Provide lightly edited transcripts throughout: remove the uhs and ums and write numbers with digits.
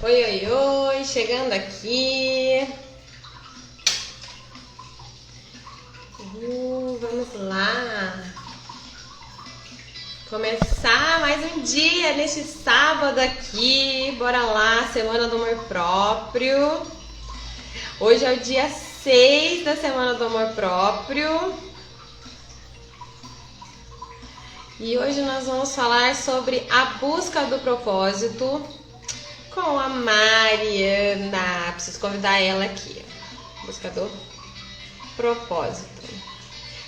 Oi, oi, oi, chegando aqui. Vamos lá. Começar mais um dia neste sábado aqui. Bora lá, Semana do Amor Próprio. Hoje é o dia 6 da Semana do Amor Próprio. E hoje nós vamos falar sobre a busca do propósito com a Mariana. Preciso convidar ela aqui. Busca do propósito.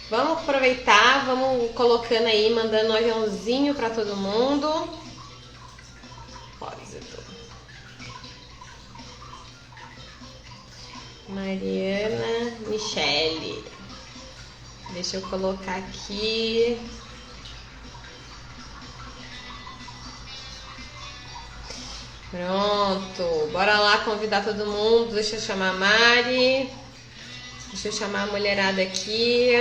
Vamos aproveitar, vamos colocando aí, mandando um aviãozinho para todo mundo. Propósito. Mariana Michele. Deixa eu colocar aqui. Pronto, bora lá convidar todo mundo. Deixa eu chamar a Mari. Deixa eu chamar a mulherada aqui.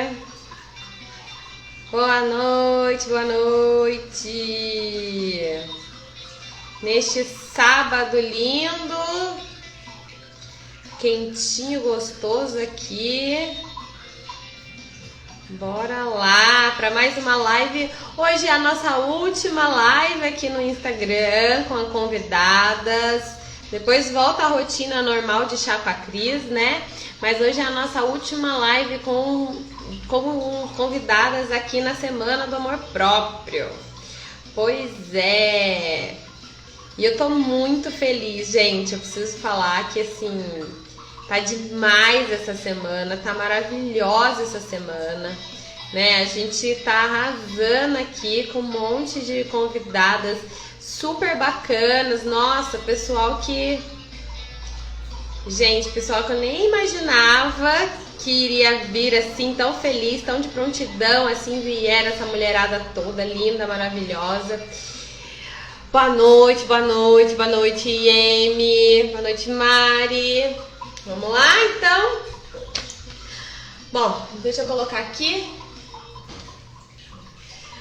Boa noite, boa noite. Neste sábado lindo, quentinho, gostoso aqui. Bora lá para mais uma live. Hoje é a nossa última live aqui no Instagram com convidadas. Depois volta a rotina normal de chá com a Cris, né? Mas hoje é a nossa última live com convidadas aqui na Semana do Amor Próprio. Pois é. E eu tô muito feliz, gente. Eu preciso falar que assim, tá demais essa semana, tá maravilhosa essa semana, né? A gente tá arrasando aqui com um monte de convidadas super bacanas. Nossa, pessoal que... Gente, pessoal que eu nem imaginava que iria vir assim, tão feliz, tão de prontidão, assim, vieram essa mulherada toda linda, maravilhosa. Boa noite, boa noite, boa noite, Amy. Boa noite, Mari. Vamos lá, então? Bom, deixa eu colocar aqui.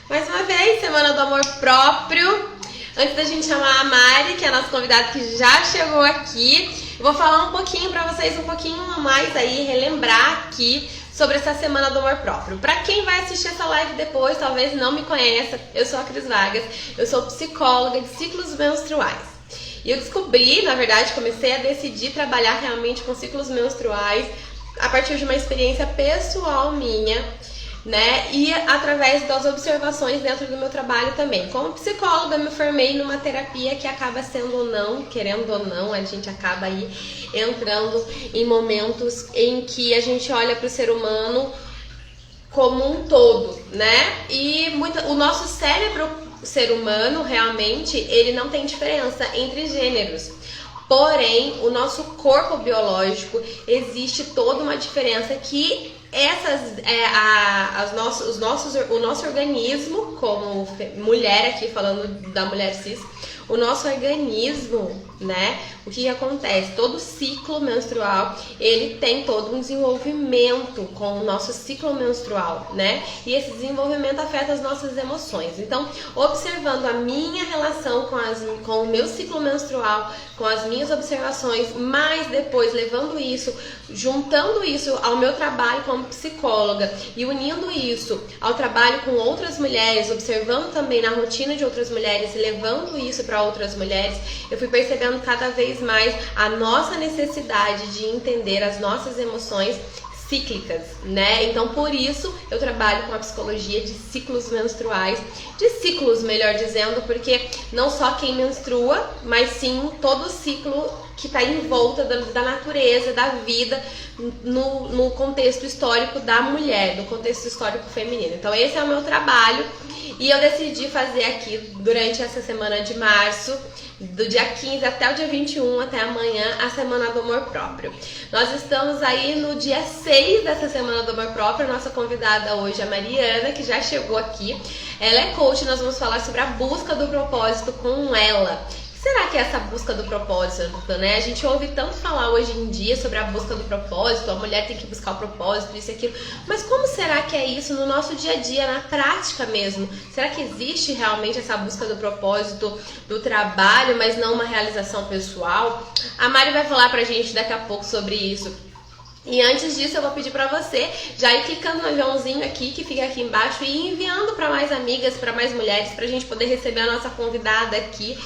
Mais uma vez, Semana do Amor Próprio. Antes da gente chamar a Mari, que é a nossa convidada que já chegou aqui, eu vou falar um pouquinho pra vocês, um pouquinho mais aí, relembrar aqui sobre essa Semana do Amor Próprio. Pra quem vai assistir essa live depois, talvez não me conheça, eu sou a Cris Vargas, eu sou psicóloga de ciclos menstruais. E eu descobri, na verdade, comecei a decidir trabalhar realmente com ciclos menstruais a partir de uma experiência pessoal minha, né? E através das observações dentro do meu trabalho também. Como psicóloga, me formei numa terapia que acaba sendo ou não, querendo ou não, a gente acaba aí entrando em momentos em que a gente olha para o ser humano como um todo, né? E o nosso cérebro, o ser humano, realmente, ele não tem diferença entre gêneros. Porém, o nosso corpo biológico, existe toda uma diferença que o nosso organismo, como mulher aqui, falando da mulher cis, o nosso organismo, né? O que acontece? Todo ciclo menstrual, ele tem todo um desenvolvimento com o nosso ciclo menstrual, né? E esse desenvolvimento afeta as nossas emoções. Então, observando a minha relação com o meu ciclo menstrual, com as minhas observações, mas depois levando isso, juntando isso ao meu trabalho como psicóloga e unindo isso ao trabalho com outras mulheres, observando também na rotina de outras mulheres e levando isso para outras mulheres, eu fui percebendo cada vez mais a nossa necessidade de entender as nossas emoções cíclicas, né? Então, por isso, eu trabalho com a psicologia de ciclos menstruais, de ciclos, melhor dizendo, porque não só quem menstrua, mas sim todo o ciclo que está em volta da natureza, da vida, no contexto histórico da mulher, no contexto histórico feminino. Então, esse é o meu trabalho e eu decidi fazer aqui durante essa semana de março, do dia 15 até o dia 21, até amanhã, a Semana do Amor Próprio. Nós estamos aí no dia 6 dessa Semana do Amor Próprio. A nossa convidada hoje é a Mariana, que já chegou aqui. Ela é coach, nós vamos falar sobre a busca do propósito com ela. será que é essa busca do propósito, né? A gente ouve tanto falar hoje em dia sobre a busca do propósito, a mulher tem que buscar o propósito, isso e aquilo, mas como será que é isso no nosso dia a dia, na prática mesmo? Será que existe realmente essa busca do propósito do trabalho, mas não uma realização pessoal? A Mari vai falar pra gente daqui a pouco sobre isso. E antes disso eu vou pedir pra você já ir clicando no aviãozinho aqui, que fica aqui embaixo, e enviando pra mais amigas, pra mais mulheres, pra gente poder receber a nossa convidada aqui,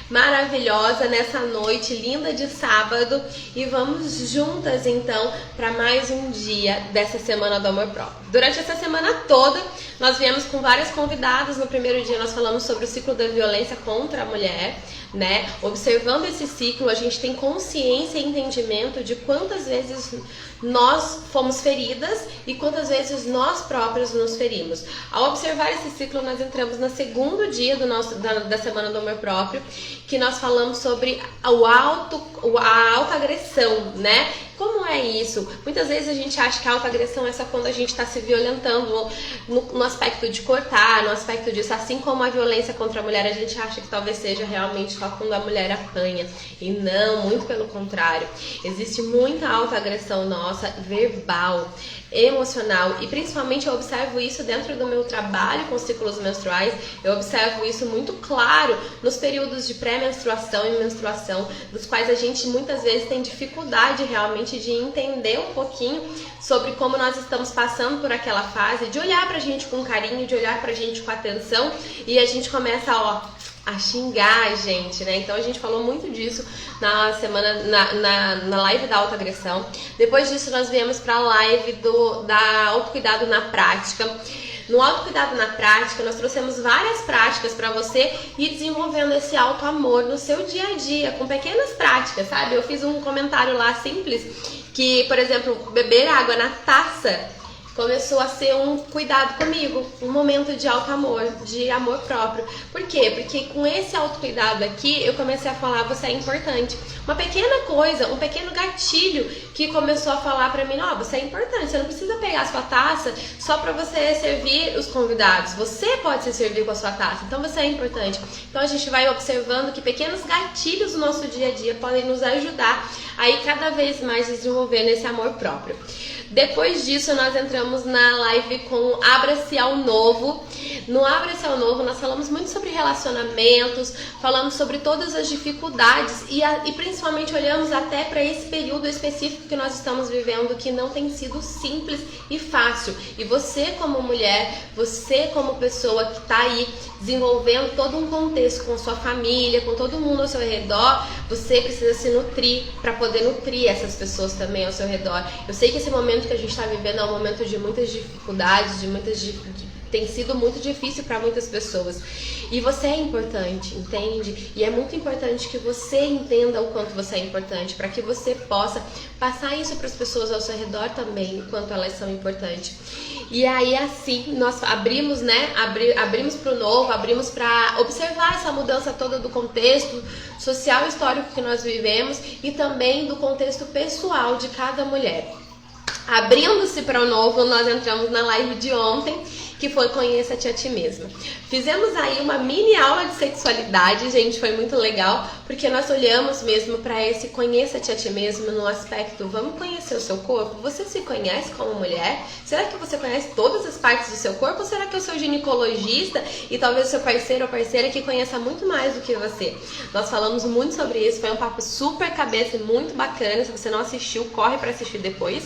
maravilhosa, nessa noite linda de sábado. E vamos juntas então pra mais um dia dessa Semana do Amor Próprio. Durante essa semana toda nós viemos com várias convidadas. No primeiro dia nós falamos sobre o ciclo da violência contra a mulher, né? Observando esse ciclo, a gente tem consciência e entendimento de quantas vezes nós fomos feridas e quantas vezes nós próprios nos ferimos. Ao observar esse ciclo, nós entramos no segundo dia da Semana do Amor Próprio, que nós falamos sobre a autoagressão, né? Como é isso? Muitas vezes a gente acha que a autoagressão é só quando a gente está se violentando no aspecto de cortar, no aspecto disso. Assim como a violência contra a mulher, a gente acha que talvez seja realmente só quando a mulher apanha. E não, muito pelo contrário. Existe muita autoagressão nossa, verbal, emocional, e principalmente eu observo isso dentro do meu trabalho com ciclos menstruais. Eu observo isso muito claro nos períodos de pré-menstruação e menstruação, dos quais a gente muitas vezes tem dificuldade realmente de entender um pouquinho sobre como nós estamos passando por aquela fase, de olhar pra gente com carinho, de olhar pra gente com atenção, e a gente começa, a xingar a gente, né? Então a gente falou muito disso na semana, na live da autoagressão. Depois disso nós viemos pra live da autocuidado na prática. No autocuidado na prática, nós trouxemos várias práticas para você ir desenvolvendo esse auto-amor no seu dia a dia, com pequenas práticas, sabe? Eu fiz um comentário lá simples, que, por exemplo, beber água na taça começou a ser um cuidado comigo, um momento de auto-amor, de amor próprio. Por quê? Porque com esse autocuidado aqui, eu comecei a falar, você é importante. Uma pequena coisa, um pequeno gatilho que começou a falar pra mim, você é importante, você não precisa pegar a sua taça só pra você servir os convidados, você pode se servir com a sua taça, então você é importante. Então a gente vai observando que pequenos gatilhos no nosso dia a dia podem nos ajudar a ir cada vez mais desenvolvendo esse amor próprio. Depois disso, nós entramos na live com Abra-se ao Novo. No Abra-se ao Novo, nós falamos muito sobre relacionamentos, falamos sobre todas as dificuldades e principalmente olhamos até para esse período específico que nós estamos vivendo, que não tem sido simples e fácil. E você como mulher, você como pessoa que está aí desenvolvendo todo um contexto com sua família, com todo mundo ao seu redor, você precisa se nutrir para poder nutrir essas pessoas também ao seu redor. Eu sei que esse momento que a gente está vivendo é um momento de muitas dificuldades, tem sido muito difícil para muitas pessoas. E você é importante, entende? E é muito importante que você entenda o quanto você é importante, para que você possa passar isso para as pessoas ao seu redor também, o quanto elas são importantes. E aí assim, nós abrimos, né? Abrimos para o novo, abrimos para observar essa mudança toda do contexto social e histórico que nós vivemos e também do contexto pessoal de cada mulher. Abrindo-se para o novo, nós entramos na live de ontem, que foi Conheça-te a Ti Mesma. Fizemos aí uma mini aula de sexualidade, gente, foi muito legal, porque nós olhamos mesmo para esse Conheça-te a Ti Mesma no aspecto, vamos conhecer o seu corpo? Você se conhece como mulher? Será que você conhece todas as partes do seu corpo? Ou será que é o seu ginecologista e talvez o seu parceiro ou parceira que conheça muito mais do que você? Nós falamos muito sobre isso, foi um papo super cabeça e muito bacana. Se você não assistiu, corre para assistir depois.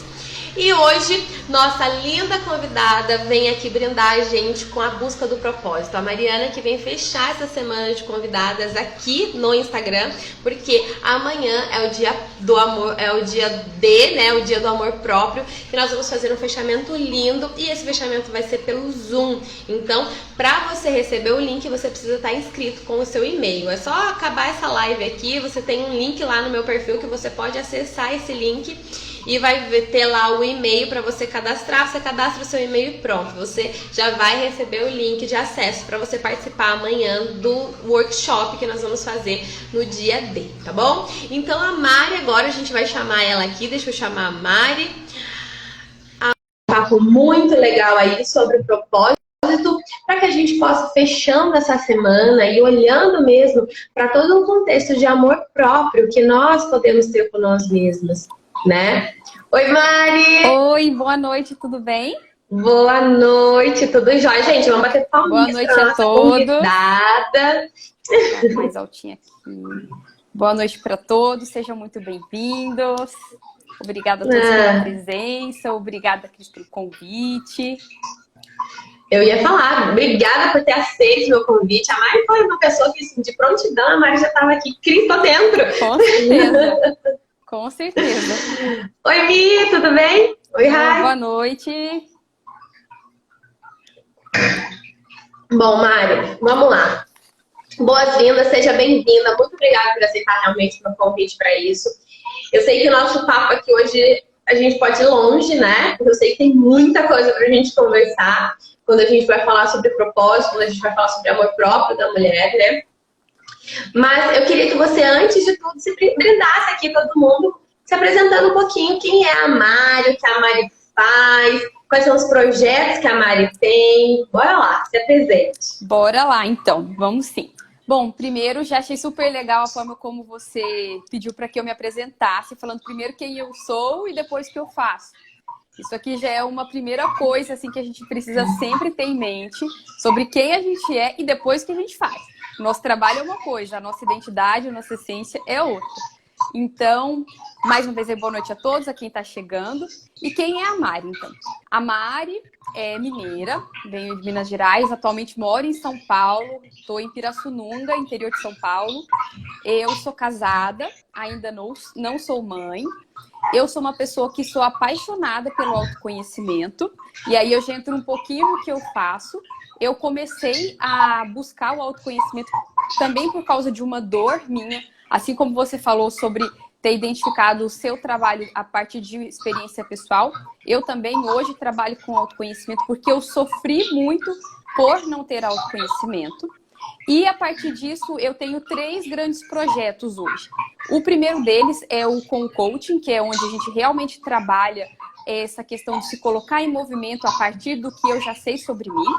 E hoje, nossa linda convidada vem aqui brindar a gente com a busca do propósito. A Mariana que vem fechar essa semana de convidadas aqui no Instagram, porque amanhã é o dia do amor, é o dia D, né, o dia do amor próprio, que nós vamos fazer um fechamento lindo e esse fechamento vai ser pelo Zoom. Então, para você receber o link, você precisa estar inscrito com o seu e-mail. É só acabar essa live aqui, você tem um link lá no meu perfil que você pode acessar esse link e vai ter lá o e-mail para você cadastrar. Você cadastra o seu e-mail e pronto, você já vai receber o link de acesso para você participar amanhã do workshop que nós vamos fazer no dia D, tá bom? Então a Mari, agora a gente vai chamar ela aqui, deixa eu chamar a Mari. Um papo muito legal aí sobre o propósito, para que a gente possa, fechando essa semana e olhando mesmo para todo um contexto de amor próprio que nós podemos ter com nós mesmas, né? Oi, Mari! Oi, boa noite, tudo bem? Boa noite, tudo jóia? Gente, vamos bater palminhas. Boa noite a todos. Convidada. Mais altinha aqui. Boa noite para todos, sejam muito bem-vindos. Obrigada a todos pela presença, obrigada, Cris, pelo convite. Eu ia falar, obrigada por ter aceito meu convite. A Mari foi uma pessoa que, assim, de prontidão, a Mari já estava aqui, Cris, tô dentro. Com certeza, com certeza. Oi, Mi, tudo bem? Oi, Rai. Boa noite. Bom, Mari, vamos lá. Boas-vindas, seja bem-vinda. Muito obrigada por aceitar realmente meu convite para isso. Eu sei que o nosso papo aqui hoje, a gente pode ir longe, né? Porque eu sei que tem muita coisa pra gente conversar quando a gente vai falar sobre propósito, quando a gente vai falar sobre amor próprio da mulher, né? Mas eu queria que você, antes de tudo, se brindasse aqui todo mundo, se apresentando um pouquinho quem é a Mari, o que a Mari faz, quais são os projetos que a Mari tem. Bora lá, se apresente. Bora lá, então. Vamos sim. Bom, primeiro, já achei super legal a forma como você pediu para que eu me apresentasse, falando primeiro quem eu sou e depois o que eu faço. Isso aqui já é uma primeira coisa assim, que a gente precisa sempre ter em mente sobre quem a gente é e depois o que a gente faz. O nosso trabalho é uma coisa, a nossa identidade, a nossa essência é outra. Então, mais uma vez, boa noite a todos, a quem está chegando. E quem é a Mari, então? A Mari é mineira, venho de Minas Gerais, atualmente moro em São Paulo, estou em Pirassununga, interior de São Paulo. Eu sou casada, ainda não sou mãe. Eu sou uma pessoa que sou apaixonada pelo autoconhecimento. E aí eu já entro um pouquinho no que eu faço. Eu comecei a buscar o autoconhecimento também por causa de uma dor minha. Assim como você falou sobre ter identificado o seu trabalho a partir de experiência pessoal, eu também hoje trabalho com autoconhecimento porque eu sofri muito por não ter autoconhecimento. E a partir disso eu tenho 3 grandes projetos hoje. O primeiro deles é o com coaching, que é onde a gente realmente trabalha essa questão de se colocar em movimento a partir do que eu já sei sobre mim.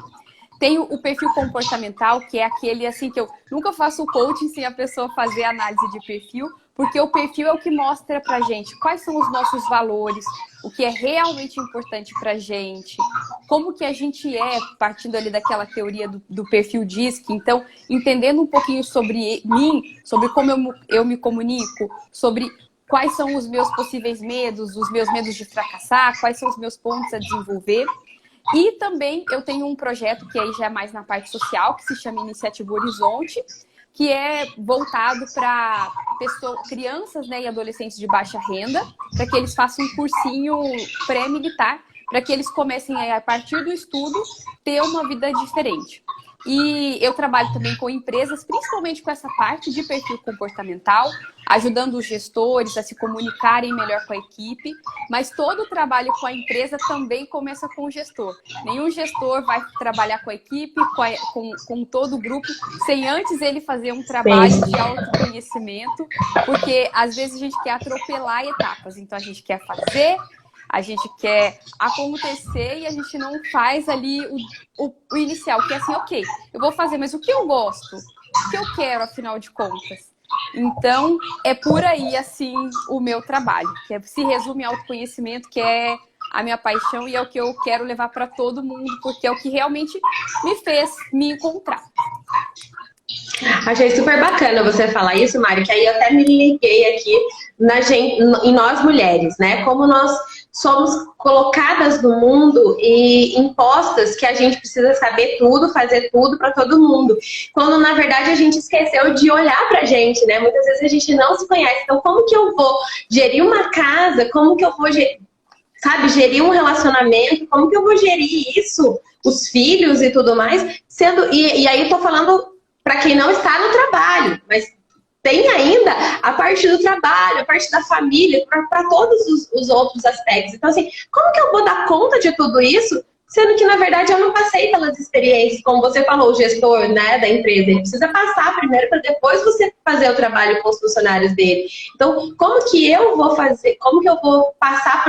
Tenho o perfil comportamental, que é aquele assim que eu nunca faço o coaching sem a pessoa fazer análise de perfil, porque o perfil é o que mostra pra gente quais são os nossos valores, o que é realmente importante pra gente, como que a gente é, partindo ali daquela teoria do perfil DISC. Então, entendendo um pouquinho sobre mim, sobre como eu me comunico, sobre quais são os meus possíveis medos, os meus medos de fracassar, quais são os meus pontos a desenvolver. E também eu tenho um projeto que aí já é mais na parte social, que se chama Iniciativa Horizonte, que é voltado para crianças, né, e adolescentes de baixa renda, para que eles façam um cursinho pré-militar, para que eles comecem a partir do estudo, ter uma vida diferente. E eu trabalho também com empresas, principalmente com essa parte de perfil comportamental, ajudando os gestores a se comunicarem melhor com a equipe, mas todo o trabalho com a empresa também começa com o gestor. Nenhum gestor vai trabalhar com a equipe, com todo o grupo, sem antes ele fazer um trabalho de autoconhecimento, porque às vezes a gente quer atropelar etapas, então a gente quer fazer, a gente quer acontecer e a gente não faz ali o inicial, que é assim, ok, eu vou fazer, mas o que eu gosto? O que eu quero, afinal de contas? Então, é por aí, assim, o meu trabalho, que se resume ao autoconhecimento, que é a minha paixão e é o que eu quero levar para todo mundo, porque é o que realmente me fez me encontrar. Achei super bacana você falar isso, Mari, que aí eu até me liguei aqui em nós mulheres, né? Como nós somos colocadas no mundo e impostas que a gente precisa saber tudo, fazer tudo para todo mundo. Quando, na verdade, a gente esqueceu de olhar pra gente, né? Muitas vezes a gente não se conhece. Então, como que eu vou gerir uma casa? Como que eu vou gerir um relacionamento? Como que eu vou gerir isso? Os filhos e tudo mais? E aí eu tô falando para quem não está no trabalho, mas tem ainda a parte do trabalho, a parte da família, para todos os outros aspectos. Então, assim, como que eu vou dar conta de tudo isso, sendo que, na verdade, eu não passei pelas experiências, como você falou, o gestor, né, da empresa, ele precisa passar primeiro para depois você fazer o trabalho com os funcionários dele. Então, como que eu vou fazer, como que eu vou passar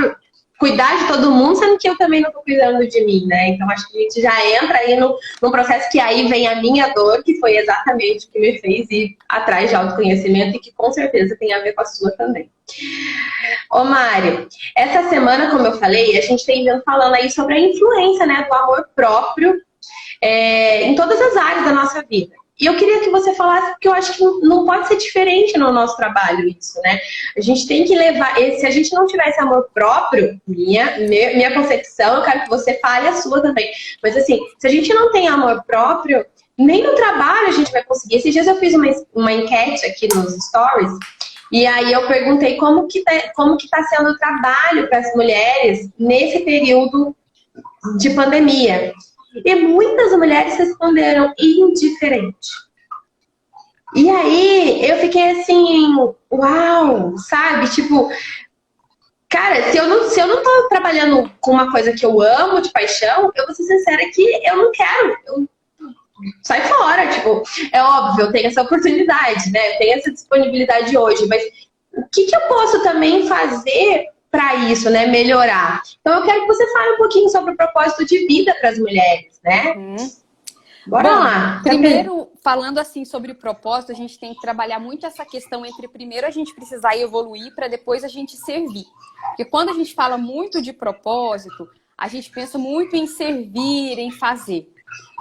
cuidar de todo mundo, sendo que eu também não tô cuidando de mim, né? Então acho que a gente já entra aí num processo que aí vem a minha dor, que foi exatamente o que me fez ir atrás de autoconhecimento e que com certeza tem a ver com a sua também. Ô Mário, essa semana, como eu falei, a gente tem vindo falando aí sobre a influência, né, do amor próprio em todas as áreas da nossa vida. E eu queria que você falasse, porque eu acho que não pode ser diferente no nosso trabalho isso, né? A gente tem que levar, se a gente não tiver esse amor próprio, minha concepção, eu quero que você fale a sua também. Mas assim, se a gente não tem amor próprio, nem no trabalho a gente vai conseguir. Esses dias eu fiz uma enquete aqui nos stories, e aí eu perguntei como que tá sendo o trabalho para as mulheres nesse período de pandemia. E muitas mulheres responderam indiferente. E aí eu fiquei assim, uau, sabe? Tipo, cara, se eu não tô trabalhando com uma coisa que eu amo de paixão, eu vou ser sincera que eu não quero. Sai fora, tipo, é óbvio, eu tenho essa oportunidade, né? Eu tenho essa disponibilidade hoje, mas o que eu posso também fazer para isso, né? Melhorar. Então eu quero que você fale um pouquinho sobre o propósito de vida para as mulheres, né? Bora lá. Primeiro, falando assim sobre o propósito, a gente tem que trabalhar muito essa questão entre primeiro a gente precisar evoluir para depois a gente servir. Porque quando a gente fala muito de propósito, a gente pensa muito em servir, em fazer.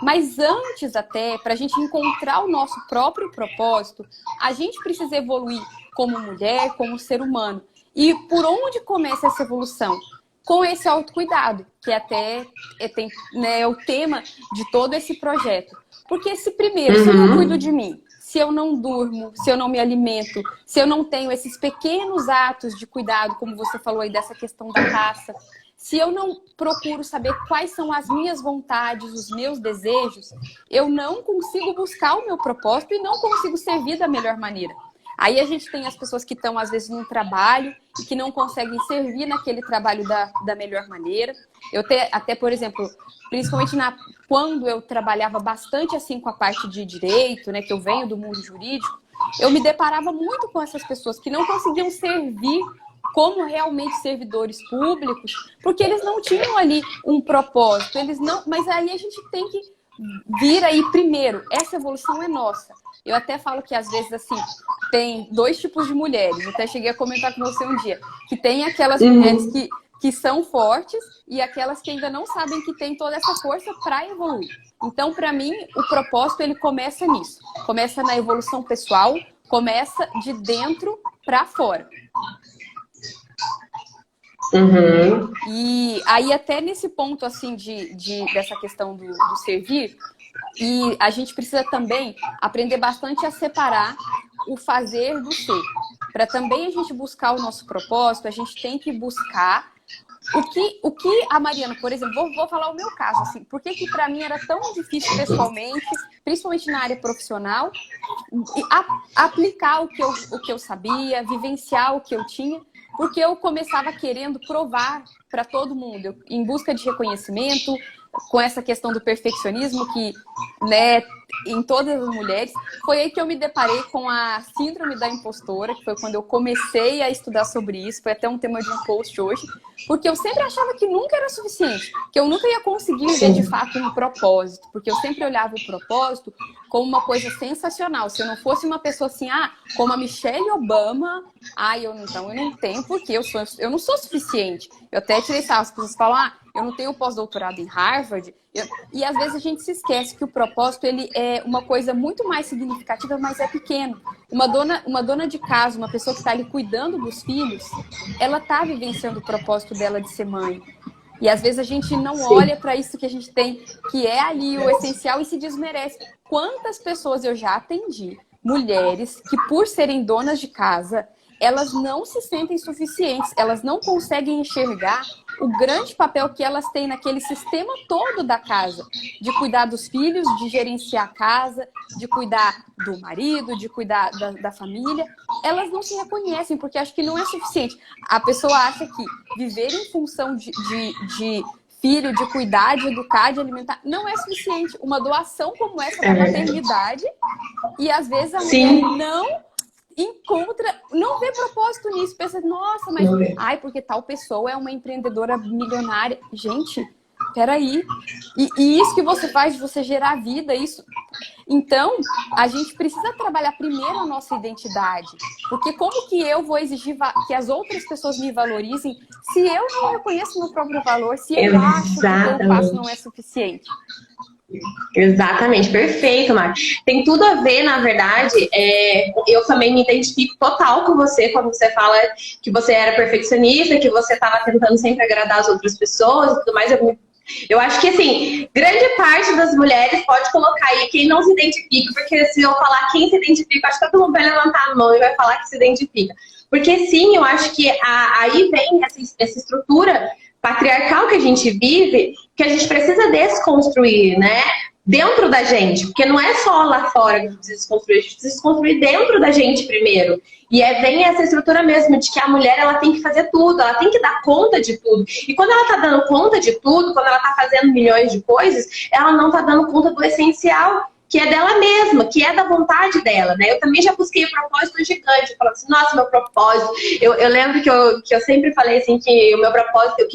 Mas antes até, para a gente encontrar o nosso próprio propósito, a gente precisa evoluir como mulher, como ser humano. E por onde começa essa evolução? Com esse autocuidado, que até é o tema de todo esse projeto. Porque se primeiro, se eu não cuido de mim, se eu não durmo, se eu não me alimento, se eu não tenho esses pequenos atos de cuidado, como você falou aí dessa questão da caça, se eu não procuro saber quais são as minhas vontades, os meus desejos, eu não consigo buscar o meu propósito e não consigo servir da melhor maneira. Aí a gente tem as pessoas que estão, às vezes, num trabalho e que não conseguem servir naquele trabalho da melhor maneira. Eu até, por exemplo, principalmente quando eu trabalhava bastante assim com a parte de direito, né, que eu venho do mundo jurídico, eu me deparava muito com essas pessoas que não conseguiam servir como realmente servidores públicos, porque eles não tinham ali um propósito. Mas aí a gente tem que vir aí primeiro. Essa evolução é nossa. Eu até falo que, às vezes, assim, tem dois tipos de mulheres. Eu até cheguei a comentar com você um dia. Que tem aquelas mulheres que são fortes e aquelas que ainda não sabem que tem toda essa força para evoluir. Então, para mim, o propósito, ele começa nisso. Começa na evolução pessoal, começa de dentro para fora. E aí, até nesse ponto, assim, dessa questão do servir, e a gente precisa também aprender bastante a separar o fazer do ser. Para também a gente buscar o nosso propósito, a gente tem que buscar o que a Mariana, por exemplo, vou falar o meu caso, assim, por que para mim era tão difícil pessoalmente, principalmente na área profissional, aplicar o que eu sabia, vivenciar o que eu tinha, porque eu começava querendo provar para todo mundo, em busca de reconhecimento, com essa questão do perfeccionismo que, né, em todas as mulheres. Foi aí que eu me deparei com a síndrome da impostora, que foi quando eu comecei a estudar sobre isso. Foi até um tema de um post hoje, porque eu sempre achava que nunca era suficiente, que eu nunca ia conseguir ver de fato um propósito, porque eu sempre olhava o propósito como uma coisa sensacional. Se eu não fosse uma pessoa assim, como a Michelle Obama, eu não tenho, porque eu não sou suficiente. Eu até tirei sarro, as pessoas falam, eu não tenho pós-doutorado em Harvard. E às vezes a gente se esquece que o propósito, ele é uma coisa muito mais significativa, mas é pequeno. Uma dona de casa, uma pessoa que está ali cuidando dos filhos, ela está vivenciando o propósito dela de ser mãe. E às vezes a gente não olha para isso que a gente tem, que é ali o essencial, e se desmerece. Quantas pessoas eu já atendi, mulheres que por serem donas de casa, elas não se sentem suficientes, elas não conseguem enxergar o grande papel que elas têm naquele sistema todo da casa, de cuidar dos filhos, de gerenciar a casa, de cuidar do marido, de cuidar da família. Elas não se reconhecem, porque acham que não é suficiente. A pessoa acha que viver em função de filho, de cuidar, de educar, de alimentar, não é suficiente. Uma doação como essa da maternidade, e às vezes a mulher não encontra, não vê propósito nisso, pensa, nossa, mas ai, porque tal pessoa é uma empreendedora milionária. Gente, peraí. E isso que você faz de você gerar vida, isso. Então, a gente precisa trabalhar primeiro a nossa identidade. Porque como que eu vou exigir que as outras pessoas me valorizem se eu não reconheço meu próprio valor, se eu acho que o que eu faço não é suficiente? Exatamente, perfeito, Mari. Tem tudo a ver, na verdade, eu também me identifico total com você quando você fala que você era perfeccionista, que você estava tentando sempre agradar as outras pessoas e tudo mais. Eu acho que, assim, grande parte das mulheres pode colocar aí quem não se identifica, porque se eu falar quem se identifica, acho que todo mundo vai levantar a mão e vai falar que se identifica. Porque, sim, eu acho que aí vem essa estrutura patriarcal que a gente vive, que a gente precisa desconstruir, né? Dentro da gente, porque não é só lá fora que a gente precisa desconstruir, a gente precisa desconstruir dentro da gente primeiro. E vem essa estrutura mesmo de que a mulher ela tem que fazer tudo, ela tem que dar conta de tudo. E quando ela tá dando conta de tudo, quando ela tá fazendo milhões de coisas, ela não tá dando conta do essencial, que é dela mesma, que é da vontade dela, né? Eu também já busquei um propósito gigante, falando assim, nossa, meu propósito. Eu lembro que eu sempre falei assim que o meu propósito,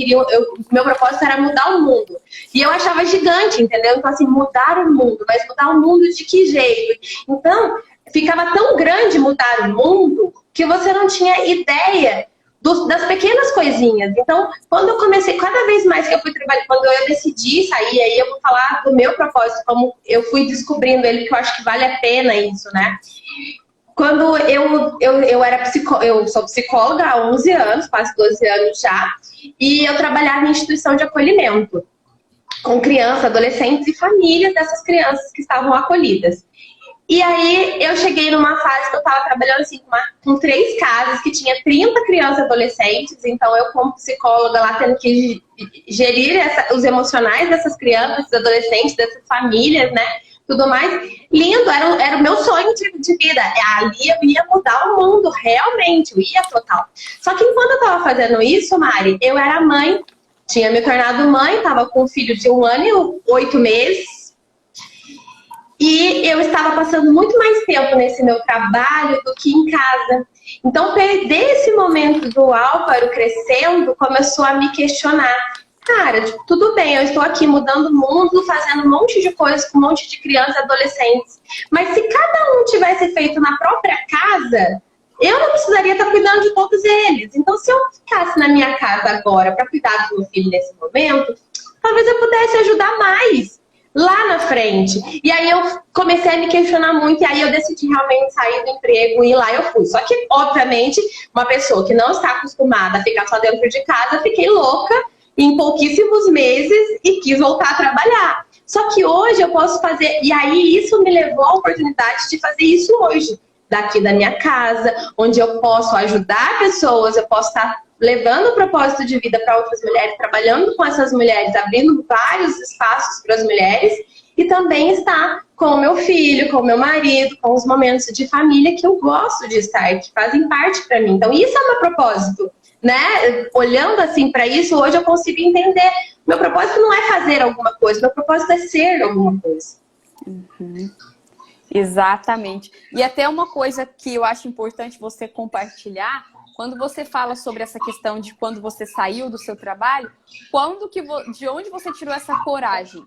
meu propósito era mudar o mundo. E eu achava gigante, entendeu? Então, assim, mudar o mundo, mas mudar o mundo de que jeito? Então, ficava tão grande mudar o mundo que você não tinha ideia das pequenas coisinhas. Então, quando eu comecei, cada vez mais que eu fui trabalhar, quando eu decidi sair, aí eu vou falar do meu propósito, como eu fui descobrindo ele, que eu acho que vale a pena isso, né? Quando eu sou psicóloga há 11 anos, quase 12 anos já, e eu trabalhava em instituição de acolhimento com crianças, adolescentes e famílias dessas crianças que estavam acolhidas. E aí eu cheguei numa fase que eu estava trabalhando assim, com 3 casas que tinha 30 crianças e adolescentes, então eu como psicóloga lá tendo que gerir os emocionais dessas crianças, desses adolescentes, dessas famílias, né? Tudo mais. Lindo, era o meu sonho de vida. Ali eu ia mudar o mundo, realmente, eu ia total. Só que enquanto eu estava fazendo isso, Mari, eu era mãe, tinha me tornado mãe, estava com um filho de 1 ano e 8 meses. E eu estava passando muito mais tempo nesse meu trabalho do que em casa. Então, perder esse momento do Álvaro crescendo começou a me questionar. Cara, tudo bem, eu estou aqui mudando o mundo, fazendo um monte de coisas com um monte de crianças e adolescentes. Mas se cada um tivesse feito na própria casa, eu não precisaria estar cuidando de todos eles. Então, se eu ficasse na minha casa agora para cuidar do meu filho nesse momento, talvez eu pudesse ajudar mais lá na frente. E aí eu comecei a me questionar muito, e aí eu decidi realmente sair do emprego e ir lá eu fui. Só que, obviamente, uma pessoa que não está acostumada a ficar só dentro de casa, fiquei louca em pouquíssimos meses e quis voltar a trabalhar. Só que hoje eu posso fazer, e aí isso me levou à oportunidade de fazer isso hoje, daqui da minha casa, onde eu posso ajudar pessoas, eu posso estar levando o propósito de vida para outras mulheres, trabalhando com essas mulheres, abrindo vários espaços para as mulheres e também estar com o meu filho, com o meu marido, com os momentos de família que eu gosto de estar, que fazem parte para mim. Então isso é o meu propósito, né? Olhando assim para isso, hoje eu consigo entender. Meu propósito não é fazer alguma coisa, meu propósito é ser alguma coisa. Uhum. Exatamente. E até uma coisa que eu acho importante você compartilhar, quando você fala sobre essa questão de quando você saiu do seu trabalho, de onde você tirou essa coragem?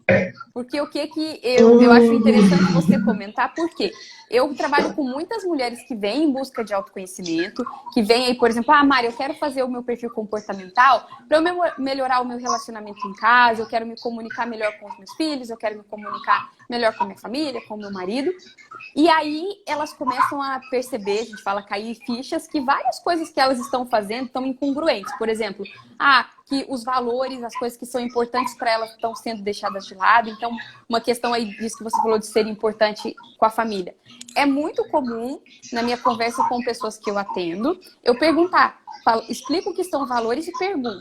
Porque o que eu acho interessante você comentar, porque eu trabalho com muitas mulheres que vêm em busca de autoconhecimento, que vêm aí, por exemplo, Mari, eu quero fazer o meu perfil comportamental para eu melhorar o meu relacionamento em casa, eu quero me comunicar melhor com os meus filhos, eu quero me comunicar melhor com a minha família, com o meu marido. E aí elas começam a perceber, a gente fala cair fichas, que várias coisas que elas estão fazendo estão incongruentes. Por exemplo, que os valores, as coisas que são importantes para elas estão sendo deixadas de lado. Então, uma questão aí disso que você falou de ser importante com a família. É muito comum, na minha conversa com pessoas que eu atendo, eu perguntar, explico o que são valores e pergunto,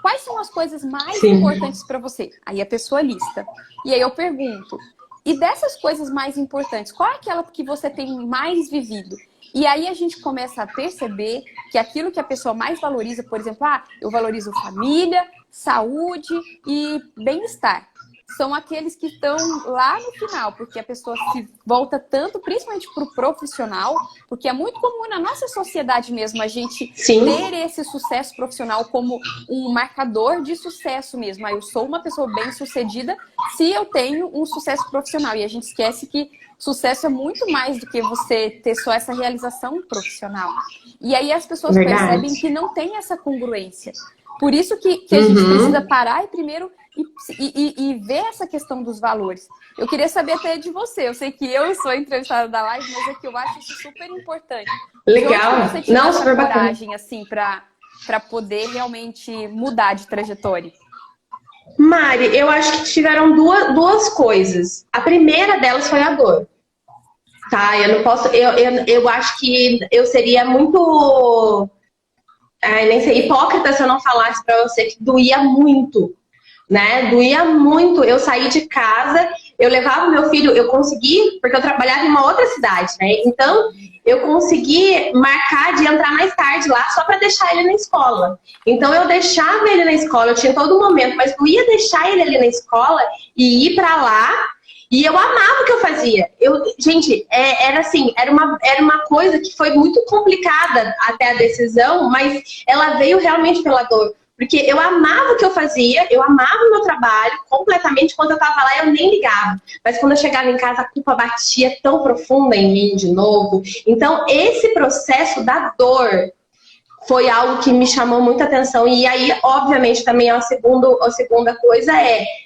quais são as coisas mais importantes para você? Aí a pessoa lista. E aí eu pergunto, e dessas coisas mais importantes, qual é aquela que você tem mais vivido? E aí a gente começa a perceber que aquilo que a pessoa mais valoriza, por exemplo, eu valorizo família, saúde e bem-estar. são aqueles que estão lá no final, porque a pessoa se volta tanto, principalmente para o profissional, porque é muito comum na nossa sociedade mesmo a gente ter esse sucesso profissional como um marcador de sucesso mesmo. Eu sou uma pessoa bem-sucedida se eu tenho um sucesso profissional. E a gente esquece que sucesso é muito mais do que você ter só essa realização profissional. E aí as pessoas percebem que não tem essa congruência. Por isso que a gente precisa parar e primeiro e ver essa questão dos valores. Eu queria saber até de você. Eu sei que eu sou entrevistada da live, mas é que eu acho isso super importante. Legal. Você tinha essa coragem, assim, para poder realmente mudar de trajetória? Mari, eu acho que tiveram duas coisas. A primeira delas foi a dor. Tá? Eu não posso... Eu acho que eu seria muito... nem sei, hipócrita se eu não falasse pra você que doía muito. Né? Doía muito. Eu saí de casa, eu levava meu filho, eu consegui, porque eu trabalhava em uma outra cidade, né? Então, eu consegui marcar de entrar mais tarde lá só para deixar ele na escola. Então, eu deixava ele na escola, eu tinha todo momento, mas doía deixar ele ali na escola e ir para lá. E eu amava o que eu fazia. Gente, era assim, era uma coisa que foi muito complicada até a decisão, mas ela veio realmente pela dor. Porque eu amava o que eu fazia, eu amava o meu trabalho completamente. Quando eu tava lá, eu nem ligava. Mas quando eu chegava em casa, a culpa batia tão profunda em mim de novo. Então, esse processo da dor foi algo que me chamou muita atenção. E aí, obviamente, também a segunda coisa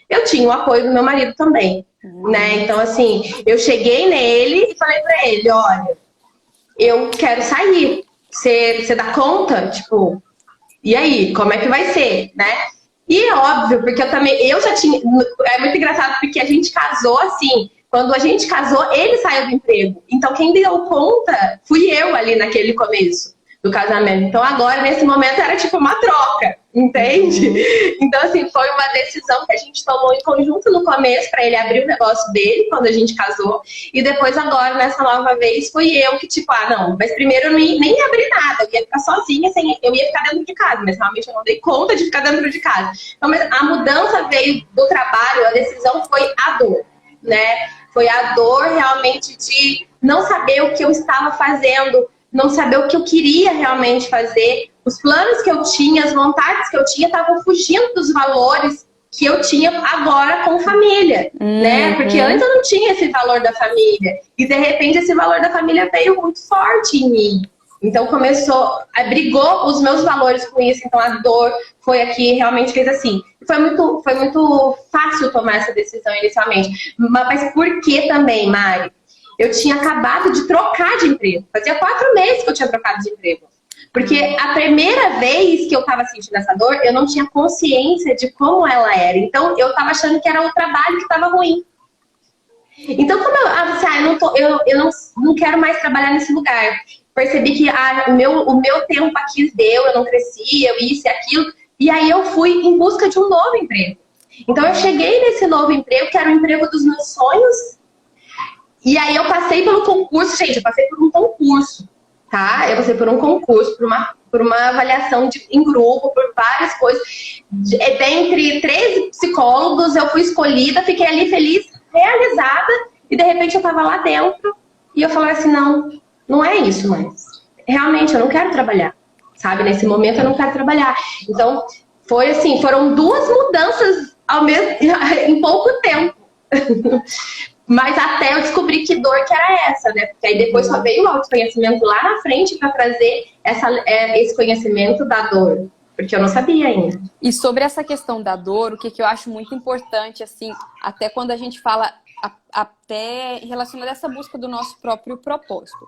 eu tinha o apoio do meu marido também. Né? Então, assim, eu cheguei nele e falei pra ele, olha, eu quero sair. Você dá conta? Tipo... E aí, como é que vai ser, né? E é óbvio, porque eu já tinha... É muito engraçado porque a gente casou assim. Quando a gente casou, ele saiu do emprego. Então, quem deu conta fui eu ali naquele começo do casamento. Então, agora, nesse momento, era tipo uma troca, entende? Então, assim, foi uma decisão que a gente tomou em conjunto no começo para ele abrir o negócio dele, quando a gente casou. E depois, agora, nessa nova vez, fui eu que, tipo, não, mas primeiro eu nem abri nada. Eu ia ficar sozinha, eu ia ficar dentro de casa. Mas, realmente, eu não dei conta de ficar dentro de casa. Então, mas a mudança veio do trabalho, a decisão foi a dor, né? Foi a dor, realmente, de não saber o que eu estava fazendo, não saber o que eu queria realmente fazer. Os planos que eu tinha, as vontades que eu tinha estavam fugindo dos valores que eu tinha agora com família, né? Porque antes eu não tinha esse valor da família. E, de repente, esse valor da família veio muito forte em mim. Então, brigou os meus valores com isso. Então, a dor foi aqui, realmente fez assim. Foi muito fácil tomar essa decisão inicialmente. Mas por que também, Mari? Eu tinha acabado de trocar de emprego. Fazia 4 meses que eu tinha trocado de emprego. Porque a primeira vez que eu tava sentindo essa dor, eu não tinha consciência de como ela era. Então, eu tava achando que era o trabalho que tava ruim. Então, como eu não quero mais trabalhar nesse lugar. Percebi que o meu tempo aqui eu não crescia, isso e aquilo. E aí eu fui em busca de um novo emprego. Então, eu cheguei nesse novo emprego, que era o emprego dos meus sonhos. E aí eu passei pelo concurso, gente, eu passei por um concurso, tá? Eu passei por um concurso, por uma avaliação em grupo, por várias coisas. Dentre 13 psicólogos, eu fui escolhida, fiquei ali feliz, realizada, e de repente eu tava lá dentro, e eu falei assim, não é isso mais. Realmente, eu não quero trabalhar, sabe? Nesse momento eu não quero trabalhar. Então, foi assim, foram 2 mudanças em pouco tempo. Mas até eu descobri que dor que era essa, né? Porque aí depois só veio o autoconhecimento lá na frente para trazer esse conhecimento da dor. Porque eu não sabia ainda. E sobre essa questão da dor, o que eu acho muito importante, assim, até quando a gente fala, até relacionado a essa busca do nosso próprio propósito.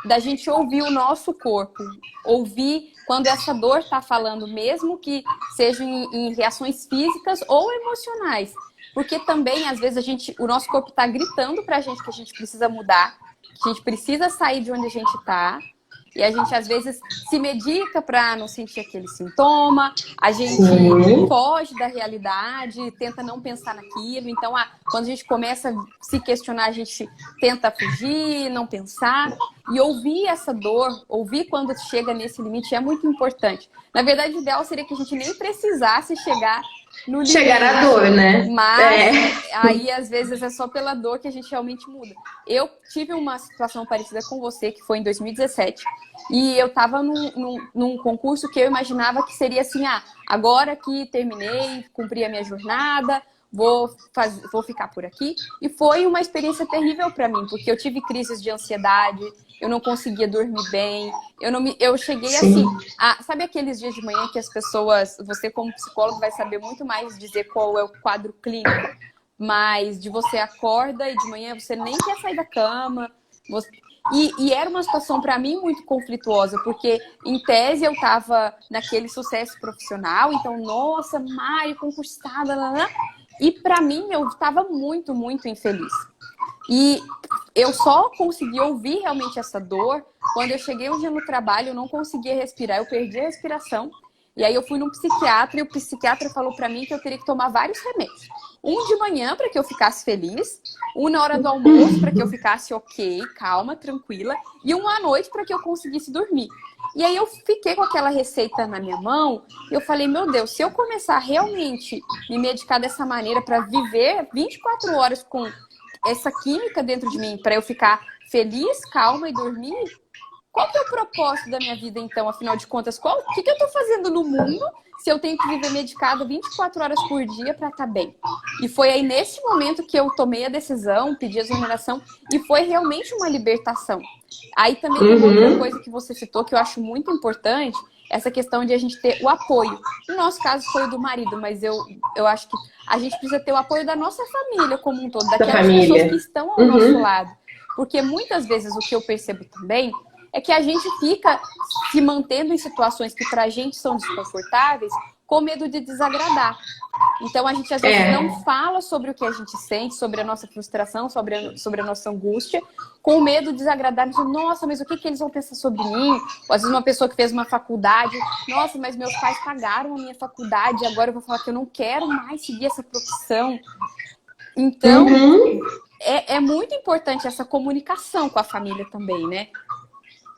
Da gente ouvir o nosso corpo, ouvir quando essa dor está falando, mesmo que seja em reações físicas ou emocionais. Porque também, às vezes, o nosso corpo está gritando pra gente que a gente precisa mudar, que a gente precisa sair de onde a gente está. E a gente, às vezes, se medica para não sentir aquele sintoma. A gente foge da realidade, tenta não pensar naquilo. Então, quando a gente começa a se questionar, a gente tenta fugir, não pensar. E ouvir essa dor, ouvir quando chega nesse limite é muito importante. Na verdade, o ideal seria que a gente nem precisasse chegar no limite. Chegar à dor, né? Mas aí, às vezes, é só pela dor que a gente realmente muda. Eu tive uma situação parecida com você, que foi em 2017. E eu estava num concurso que eu imaginava que seria assim, agora que terminei, cumpri a minha jornada, vou ficar por aqui. E foi uma experiência terrível para mim, porque eu tive crises de ansiedade, eu não conseguia dormir bem, eu cheguei assim, sabe aqueles dias de manhã que as pessoas, você como psicólogo vai saber muito mais dizer qual é o quadro clínico, mas de você acorda e de manhã você nem quer sair da cama, e era uma situação para mim muito conflituosa, porque em tese eu estava naquele sucesso profissional, então, nossa, Mari, concursada, e para mim eu estava muito, muito infeliz. E eu só consegui ouvir realmente essa dor quando eu cheguei um dia no trabalho, eu não conseguia respirar, eu perdi a respiração. E aí eu fui num psiquiatra e o psiquiatra falou para mim que eu teria que tomar vários remédios. Um de manhã para que eu ficasse feliz, um na hora do almoço para que eu ficasse ok, calma, tranquila, e um à noite para que eu conseguisse dormir. E aí eu fiquei com aquela receita na minha mão e eu falei, meu Deus, se eu começar a realmente me medicar dessa maneira para viver 24 horas com essa química dentro de mim, para eu ficar feliz, calma e dormir, qual que é o propósito da minha vida, então, afinal de contas? O que eu estou fazendo no mundo se eu tenho que viver medicada 24 horas por dia para estar bem? E foi aí, nesse momento, que eu tomei a decisão, pedi a exoneração, e foi realmente uma libertação. Aí também tem uma outra coisa que você citou, que eu acho muito importante, essa questão de a gente ter o apoio. No nosso caso foi o do marido, mas eu acho que a gente precisa ter o apoio da nossa família como um todo, daquelas pessoas que estão ao nosso lado. Porque muitas vezes o que eu percebo também é que a gente fica se mantendo em situações que pra gente são desconfortáveis com medo de desagradar. Então a gente às vezes não fala sobre o que a gente sente, sobre a nossa frustração, sobre a nossa angústia, com medo de desagradar. Nossa, mas o que eles vão pensar sobre mim? Ou às vezes uma pessoa que fez uma faculdade, nossa, mas meus pais pagaram a minha faculdade, agora eu vou falar que eu não quero mais seguir essa profissão. Então, é muito importante essa comunicação com a família também, né?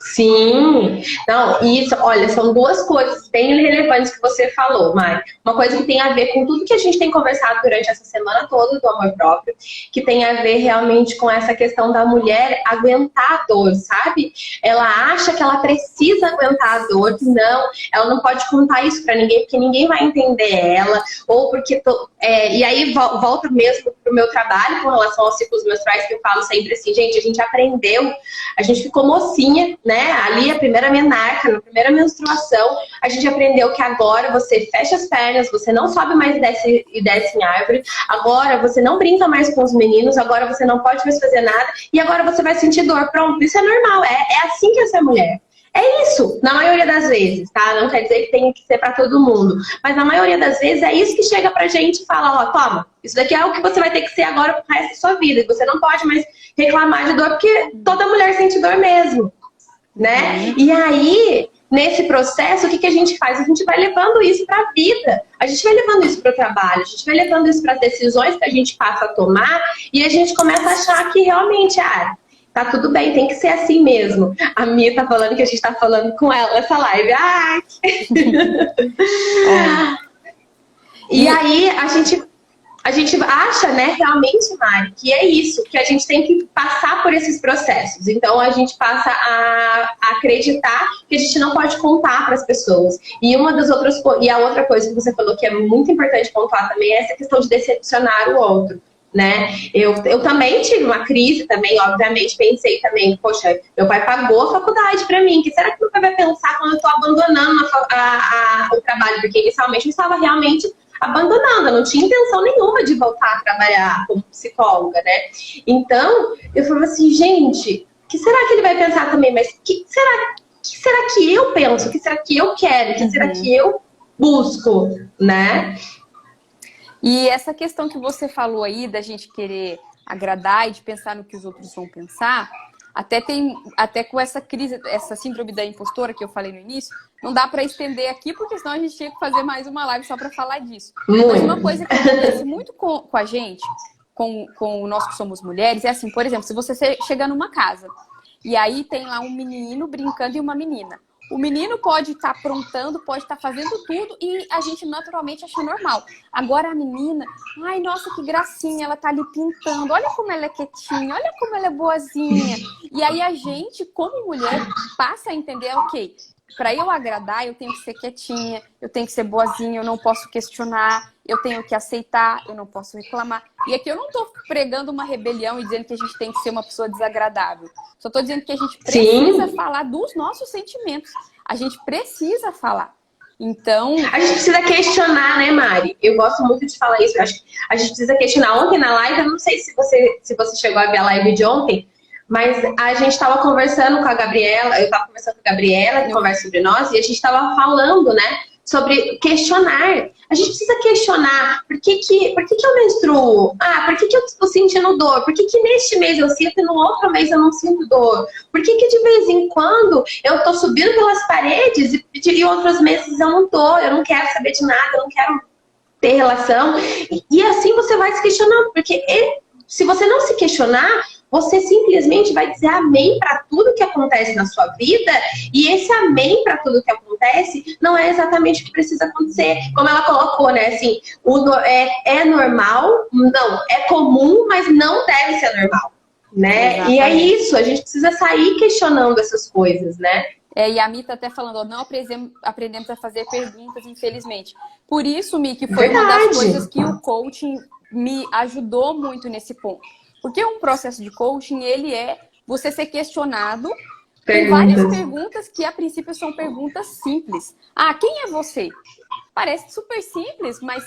Sim, não, isso, olha, são duas coisas bem relevantes que você falou, Mari. Uma coisa que tem a ver com tudo que a gente tem conversado durante essa semana toda do amor próprio, que tem a ver realmente com essa questão da mulher aguentar a dor, sabe? Ela acha que ela precisa aguentar a dor, não, ela não pode contar isso pra ninguém, porque ninguém vai entender ela, ou porque... e aí volta mesmo pro meu trabalho com relação aos ciclos menstruais, que eu falo sempre assim, gente, a gente aprendeu, a gente ficou mocinha, né? Ali, a primeira menarca, na primeira menstruação, a gente aprendeu que agora você fecha as pernas, você não sobe mais e desce em árvore, agora você não brinca mais com os meninos, agora você não pode mais fazer nada, e agora você vai sentir dor. Pronto, isso é normal, é assim que é ser mulher. É isso, na maioria das vezes, tá? Não quer dizer que tem que ser pra todo mundo. Mas na maioria das vezes é isso que chega pra gente e fala, ó, toma, isso daqui é o que você vai ter que ser agora pro resto da sua vida. E você não pode mais reclamar de dor, porque toda mulher sente dor mesmo. Né? E aí, nesse processo, o que a gente faz? A gente vai levando isso para a vida, a gente vai levando isso para o trabalho, a gente vai levando isso para as decisões que a gente passa a tomar e a gente começa a achar que realmente, tá tudo bem, tem que ser assim mesmo. A Mia tá falando que a gente tá falando com ela nessa live. E aí, a gente acha, né, realmente, Mari, que é isso, que a gente tem que passar por esses processos. Então, a gente passa a acreditar que a gente não pode contar para as pessoas. E a outra coisa que você falou que é muito importante pontuar também é essa questão de decepcionar o outro, né? Eu também tive uma crise também, obviamente, pensei também, poxa, meu pai pagou a faculdade para mim, que será que meu pai vai pensar quando eu estou abandonando o trabalho? Porque inicialmente eu estava realmente abandonando, eu não tinha intenção nenhuma de voltar a trabalhar como psicóloga, né? Então, eu falei assim, gente, o que será que ele vai pensar também? Mas que será que eu penso? O que será que eu quero? O que será que eu busco, né? E essa questão que você falou aí da gente querer agradar e de pensar no que os outros vão pensar, até com essa crise, essa síndrome da impostora que eu falei no início, não dá para estender aqui, porque senão a gente tinha que fazer mais uma live só para falar disso. Mas uma coisa que acontece muito com a gente, com nós que somos mulheres, é assim, por exemplo, se você chega numa casa e aí tem lá um menino brincando e uma menina. O menino pode estar aprontando, pode estar fazendo tudo e a gente naturalmente acha normal. Agora a menina, ai, nossa, que gracinha, ela tá ali pintando, olha como ela é quietinha, olha como ela é boazinha. E aí a gente, como mulher, passa a entender, ok, para eu agradar, eu tenho que ser quietinha, eu tenho que ser boazinha, eu não posso questionar, eu tenho que aceitar, eu não posso reclamar. E aqui eu não tô pregando uma rebelião e dizendo que a gente tem que ser uma pessoa desagradável. Só tô dizendo que a gente precisa falar dos nossos sentimentos. A gente precisa falar. Então... A gente precisa questionar, né, Mari? Eu gosto muito de falar isso. Eu acho que a gente precisa questionar. Ontem na live, eu não sei se você chegou a ver a live de ontem, mas a gente estava conversando com a Gabriela, eu estava conversando com a Gabriela, que conversa sobre nós, e a gente estava falando, né, sobre questionar. A gente precisa questionar por que eu menstruo? Ah, por que eu estou sentindo dor? Por que neste mês eu sinto e no outro mês eu não sinto dor? Por que de vez em quando eu estou subindo pelas paredes e outros meses eu não tô, eu não quero saber de nada, eu não quero ter relação? E assim você vai se questionando, porque se você não se questionar, você simplesmente vai dizer amém para tudo que acontece na sua vida, e esse amém para tudo que acontece não é exatamente o que precisa acontecer. Como ela colocou, né? Assim, é normal, não, é comum, mas não deve ser normal, né? Exatamente. E é isso, a gente precisa sair questionando essas coisas, né? E a Mi tá até falando, ó, não aprendemos a fazer perguntas, infelizmente. Por isso, Mi, que foi uma das coisas que o coaching me ajudou muito nesse ponto. Porque um processo de coaching, ele é você ser questionado com várias perguntas que, a princípio, são perguntas simples. Ah, quem é você? Parece super simples, mas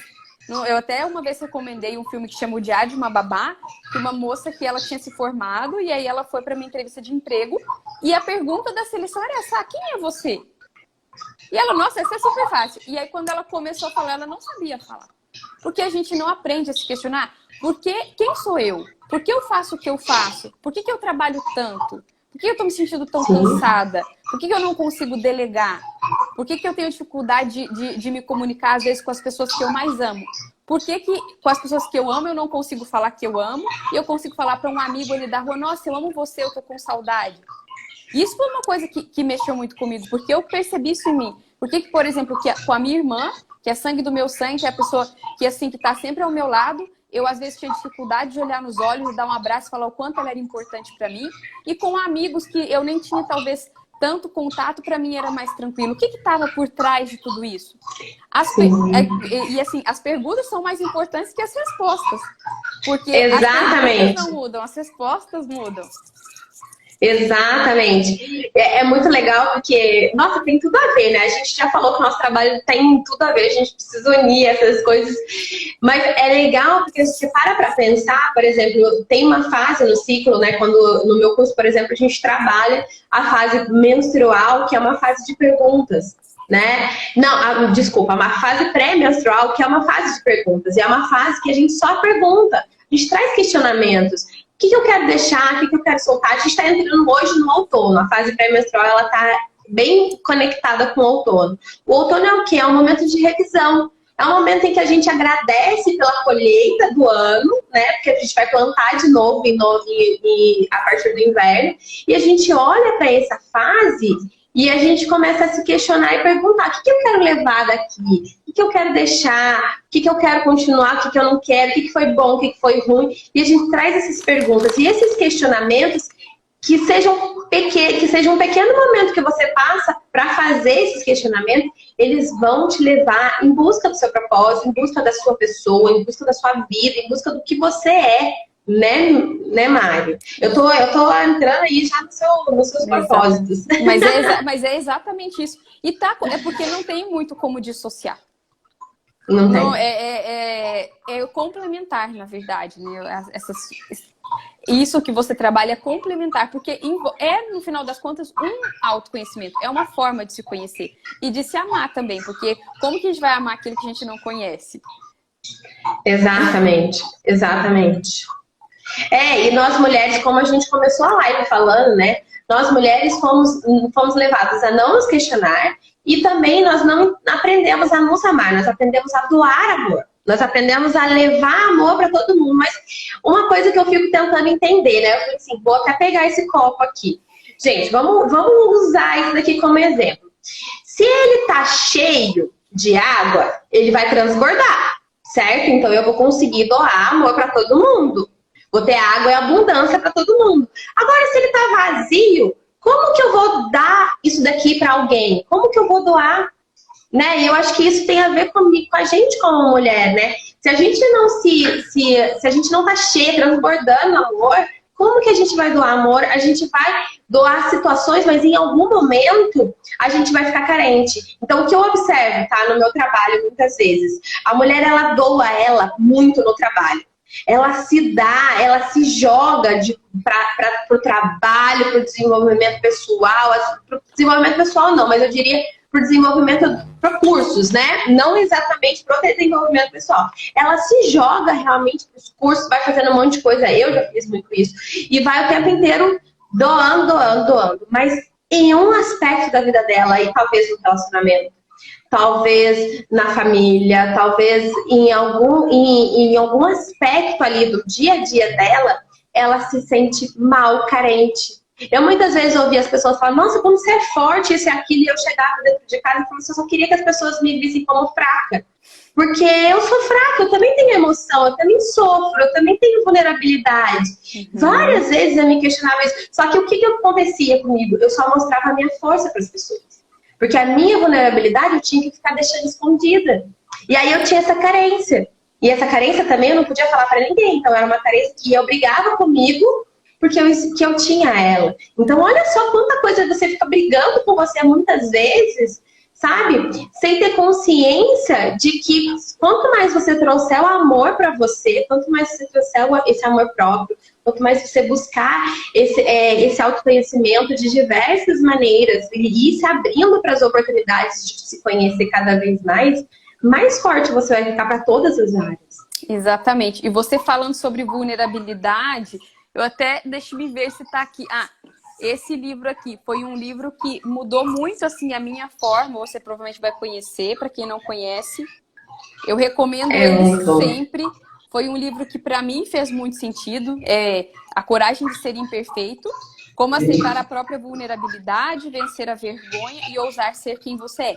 eu até uma vez recomendei um filme que chama O Diário de uma Babá, que uma moça que ela tinha se formado, e aí ela foi para minha entrevista de emprego, e a pergunta da seleção era essa, quem é você? E ela, nossa, essa é super fácil. E aí, quando ela começou a falar, ela não sabia falar. Porque a gente não aprende a se questionar. Quem sou eu? Por que eu faço o que eu faço? Por que eu trabalho tanto? Por que eu estou me sentindo tão cansada? Por que eu não consigo delegar? Por que eu tenho dificuldade de me comunicar, às vezes, com as pessoas que eu mais amo? Por que com as pessoas que eu amo, eu não consigo falar que eu amo, e eu consigo falar para um amigo ali da rua, nossa, eu amo você, eu tô com saudade. Isso foi uma coisa que mexeu muito comigo, porque eu percebi isso em mim. Por que, por exemplo, com a minha irmã, que é sangue do meu sangue, que é a pessoa que, assim, que tá sempre ao meu lado, eu, às vezes, tinha dificuldade de olhar nos olhos e dar um abraço e falar o quanto ela era importante para mim. E com amigos que eu nem tinha, talvez, tanto contato, para mim era mais tranquilo. O que estava por trás de tudo isso? E, assim, as perguntas são mais importantes que as respostas. Porque as perguntas não mudam, as respostas mudam. Exatamente. É muito legal porque, nossa, tem tudo a ver, né? A gente já falou que o nosso trabalho tem tudo a ver, a gente precisa unir essas coisas. Mas é legal porque você para pensar, por exemplo, tem uma fase no ciclo, né? Quando no meu curso, por exemplo, a gente trabalha a fase menstrual, que é uma fase de perguntas, né? Não, desculpa, uma fase pré-menstrual, que é uma fase de perguntas. E é uma fase que a gente só pergunta, a gente traz questionamentos. O que eu quero deixar, o que eu quero soltar? A gente está entrando hoje no outono. A fase pré-menstrual, ela está bem conectada com o outono. O outono é o quê? É um momento de revisão. É um momento em que a gente agradece pela colheita do ano, né? Porque a gente vai plantar de novo a partir do inverno. E a gente olha para essa fase e a gente começa a se questionar e perguntar o que eu quero levar daqui? O que eu quero deixar? O que eu quero continuar? O que eu não quero? O que foi bom? O que foi ruim? E a gente traz essas perguntas. E esses questionamentos que seja um pequeno momento que você passa para fazer esses questionamentos, eles vão te levar em busca do seu propósito, em busca da sua pessoa, em busca da sua vida, em busca do que você é. Né, Mário? Eu tô entrando aí já nos seus propósitos. Mas é exatamente isso. E é porque não tem muito como dissociar. Não tem. É complementar, na verdade, né? Isso que você trabalha é complementar, porque no final das contas, um autoconhecimento. É uma forma de se conhecer e de se amar também, porque como que a gente vai amar aquilo que a gente não conhece? Exatamente. E nós mulheres, como a gente começou a live falando, né? Nós mulheres fomos levadas a não nos questionar e também nós não aprendemos a nos amar, nós aprendemos a doar amor. Nós aprendemos a levar amor para todo mundo. Mas uma coisa que eu fico tentando entender, né? Eu falei assim, vou até pegar esse copo aqui. Gente, vamos usar isso daqui como exemplo. Se ele tá cheio de água, ele vai transbordar, certo? Então eu vou conseguir doar amor para todo mundo. Vou ter água e abundância para todo mundo. Agora, se ele tá vazio, como que eu vou dar isso daqui para alguém? Como que eu vou doar? Né? E eu acho que isso tem a ver comigo, com a gente como mulher, né? Se a gente não se a gente não tá cheia, transbordando amor, como que a gente vai doar amor? A gente vai doar situações, mas em algum momento a gente vai ficar carente. Então, o que eu observo, tá, no meu trabalho, muitas vezes, a mulher, ela doa ela muito no trabalho. Ela se dá, ela se joga para o trabalho, para o desenvolvimento pessoal. Para o desenvolvimento pessoal não, mas eu diria para o desenvolvimento, para cursos, né? Não exatamente para o desenvolvimento pessoal. Ela se joga realmente para os cursos, vai fazendo um monte de coisa. Eu já fiz muito isso. E vai o tempo inteiro doando, doando, doando. Mas em um aspecto da vida dela, e talvez no relacionamento, talvez na família, talvez em algum aspecto ali do dia a dia dela, ela se sente mal, carente. Eu muitas vezes ouvi as pessoas falar, nossa, como você é forte, isso e aquilo, e eu chegava dentro de casa e falava, eu só queria que as pessoas me vissem como fraca. Porque eu sou fraca, eu também tenho emoção, eu também sofro, eu também tenho vulnerabilidade. Várias vezes eu me questionava isso. Só que o que acontecia comigo? Eu só mostrava a minha força para as pessoas. Porque a minha vulnerabilidade eu tinha que ficar deixando escondida. E aí eu tinha essa carência. E essa carência também eu não podia falar para ninguém. Então era uma carência que eu brigava comigo porque eu tinha ela. Então olha só quanta coisa você fica brigando com você muitas vezes, sabe? Sem ter consciência de que quanto mais você trouxer o amor para você, quanto mais você trouxer esse amor próprio, quanto mais você buscar esse autoconhecimento de diversas maneiras e ir se abrindo para as oportunidades de se conhecer cada vez mais forte você vai ficar para todas as áreas. Exatamente. E você falando sobre vulnerabilidade, eu até, deixa eu ver se tá aqui. Ah, esse livro aqui foi um livro que mudou muito assim a minha forma, você provavelmente vai conhecer, para quem não conhece. Eu recomendo ele sempre. Foi um livro que para mim fez muito sentido. A Coragem de Ser Imperfeito, Como Aceitar a Própria Vulnerabilidade, Vencer a Vergonha e Ousar Ser Quem Você É.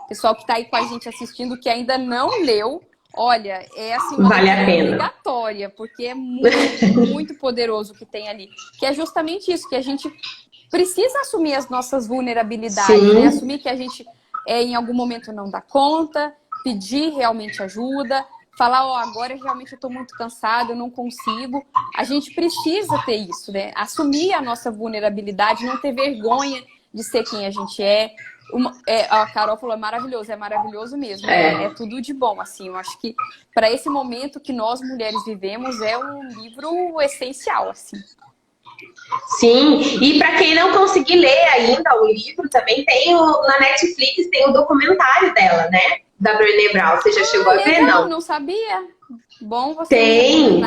Pessoal que está aí com a gente assistindo, que ainda não leu, olha, é assim uma vale a pena. Obrigatória, porque é muito, muito poderoso o que tem ali. Que é justamente isso, que a gente precisa assumir as nossas vulnerabilidades, né? Assumir que a gente em algum momento não dá conta, pedir realmente ajuda, falar, agora realmente eu tô muito cansado, eu não consigo. A gente precisa ter isso, né? Assumir a nossa vulnerabilidade, não ter vergonha de ser quem a gente é. A Carol falou, é maravilhoso mesmo. É tudo de bom, assim. Eu acho que para esse momento que nós mulheres vivemos é um livro essencial, assim. Sim, e para quem não conseguir ler ainda o livro, também tem na Netflix tem o documentário dela, né? Da Brené Brown. Você já chegou a ver, não? Não sabia. Bom você tem.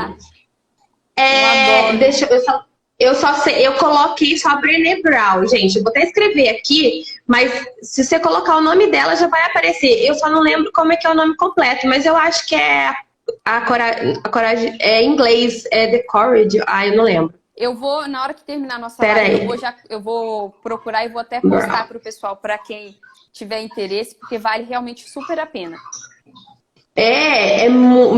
Eu coloquei só a Brené Brown, gente. Eu vou até escrever aqui, mas se você colocar o nome dela já vai aparecer. Eu só não lembro como é que é o nome completo, mas eu acho que é a coragem, em inglês, The Courage. Eu não lembro. Eu vou, na hora que terminar a nossa live, eu vou procurar e vou até postar para o pessoal, para quem tiver interesse, porque vale realmente super a pena.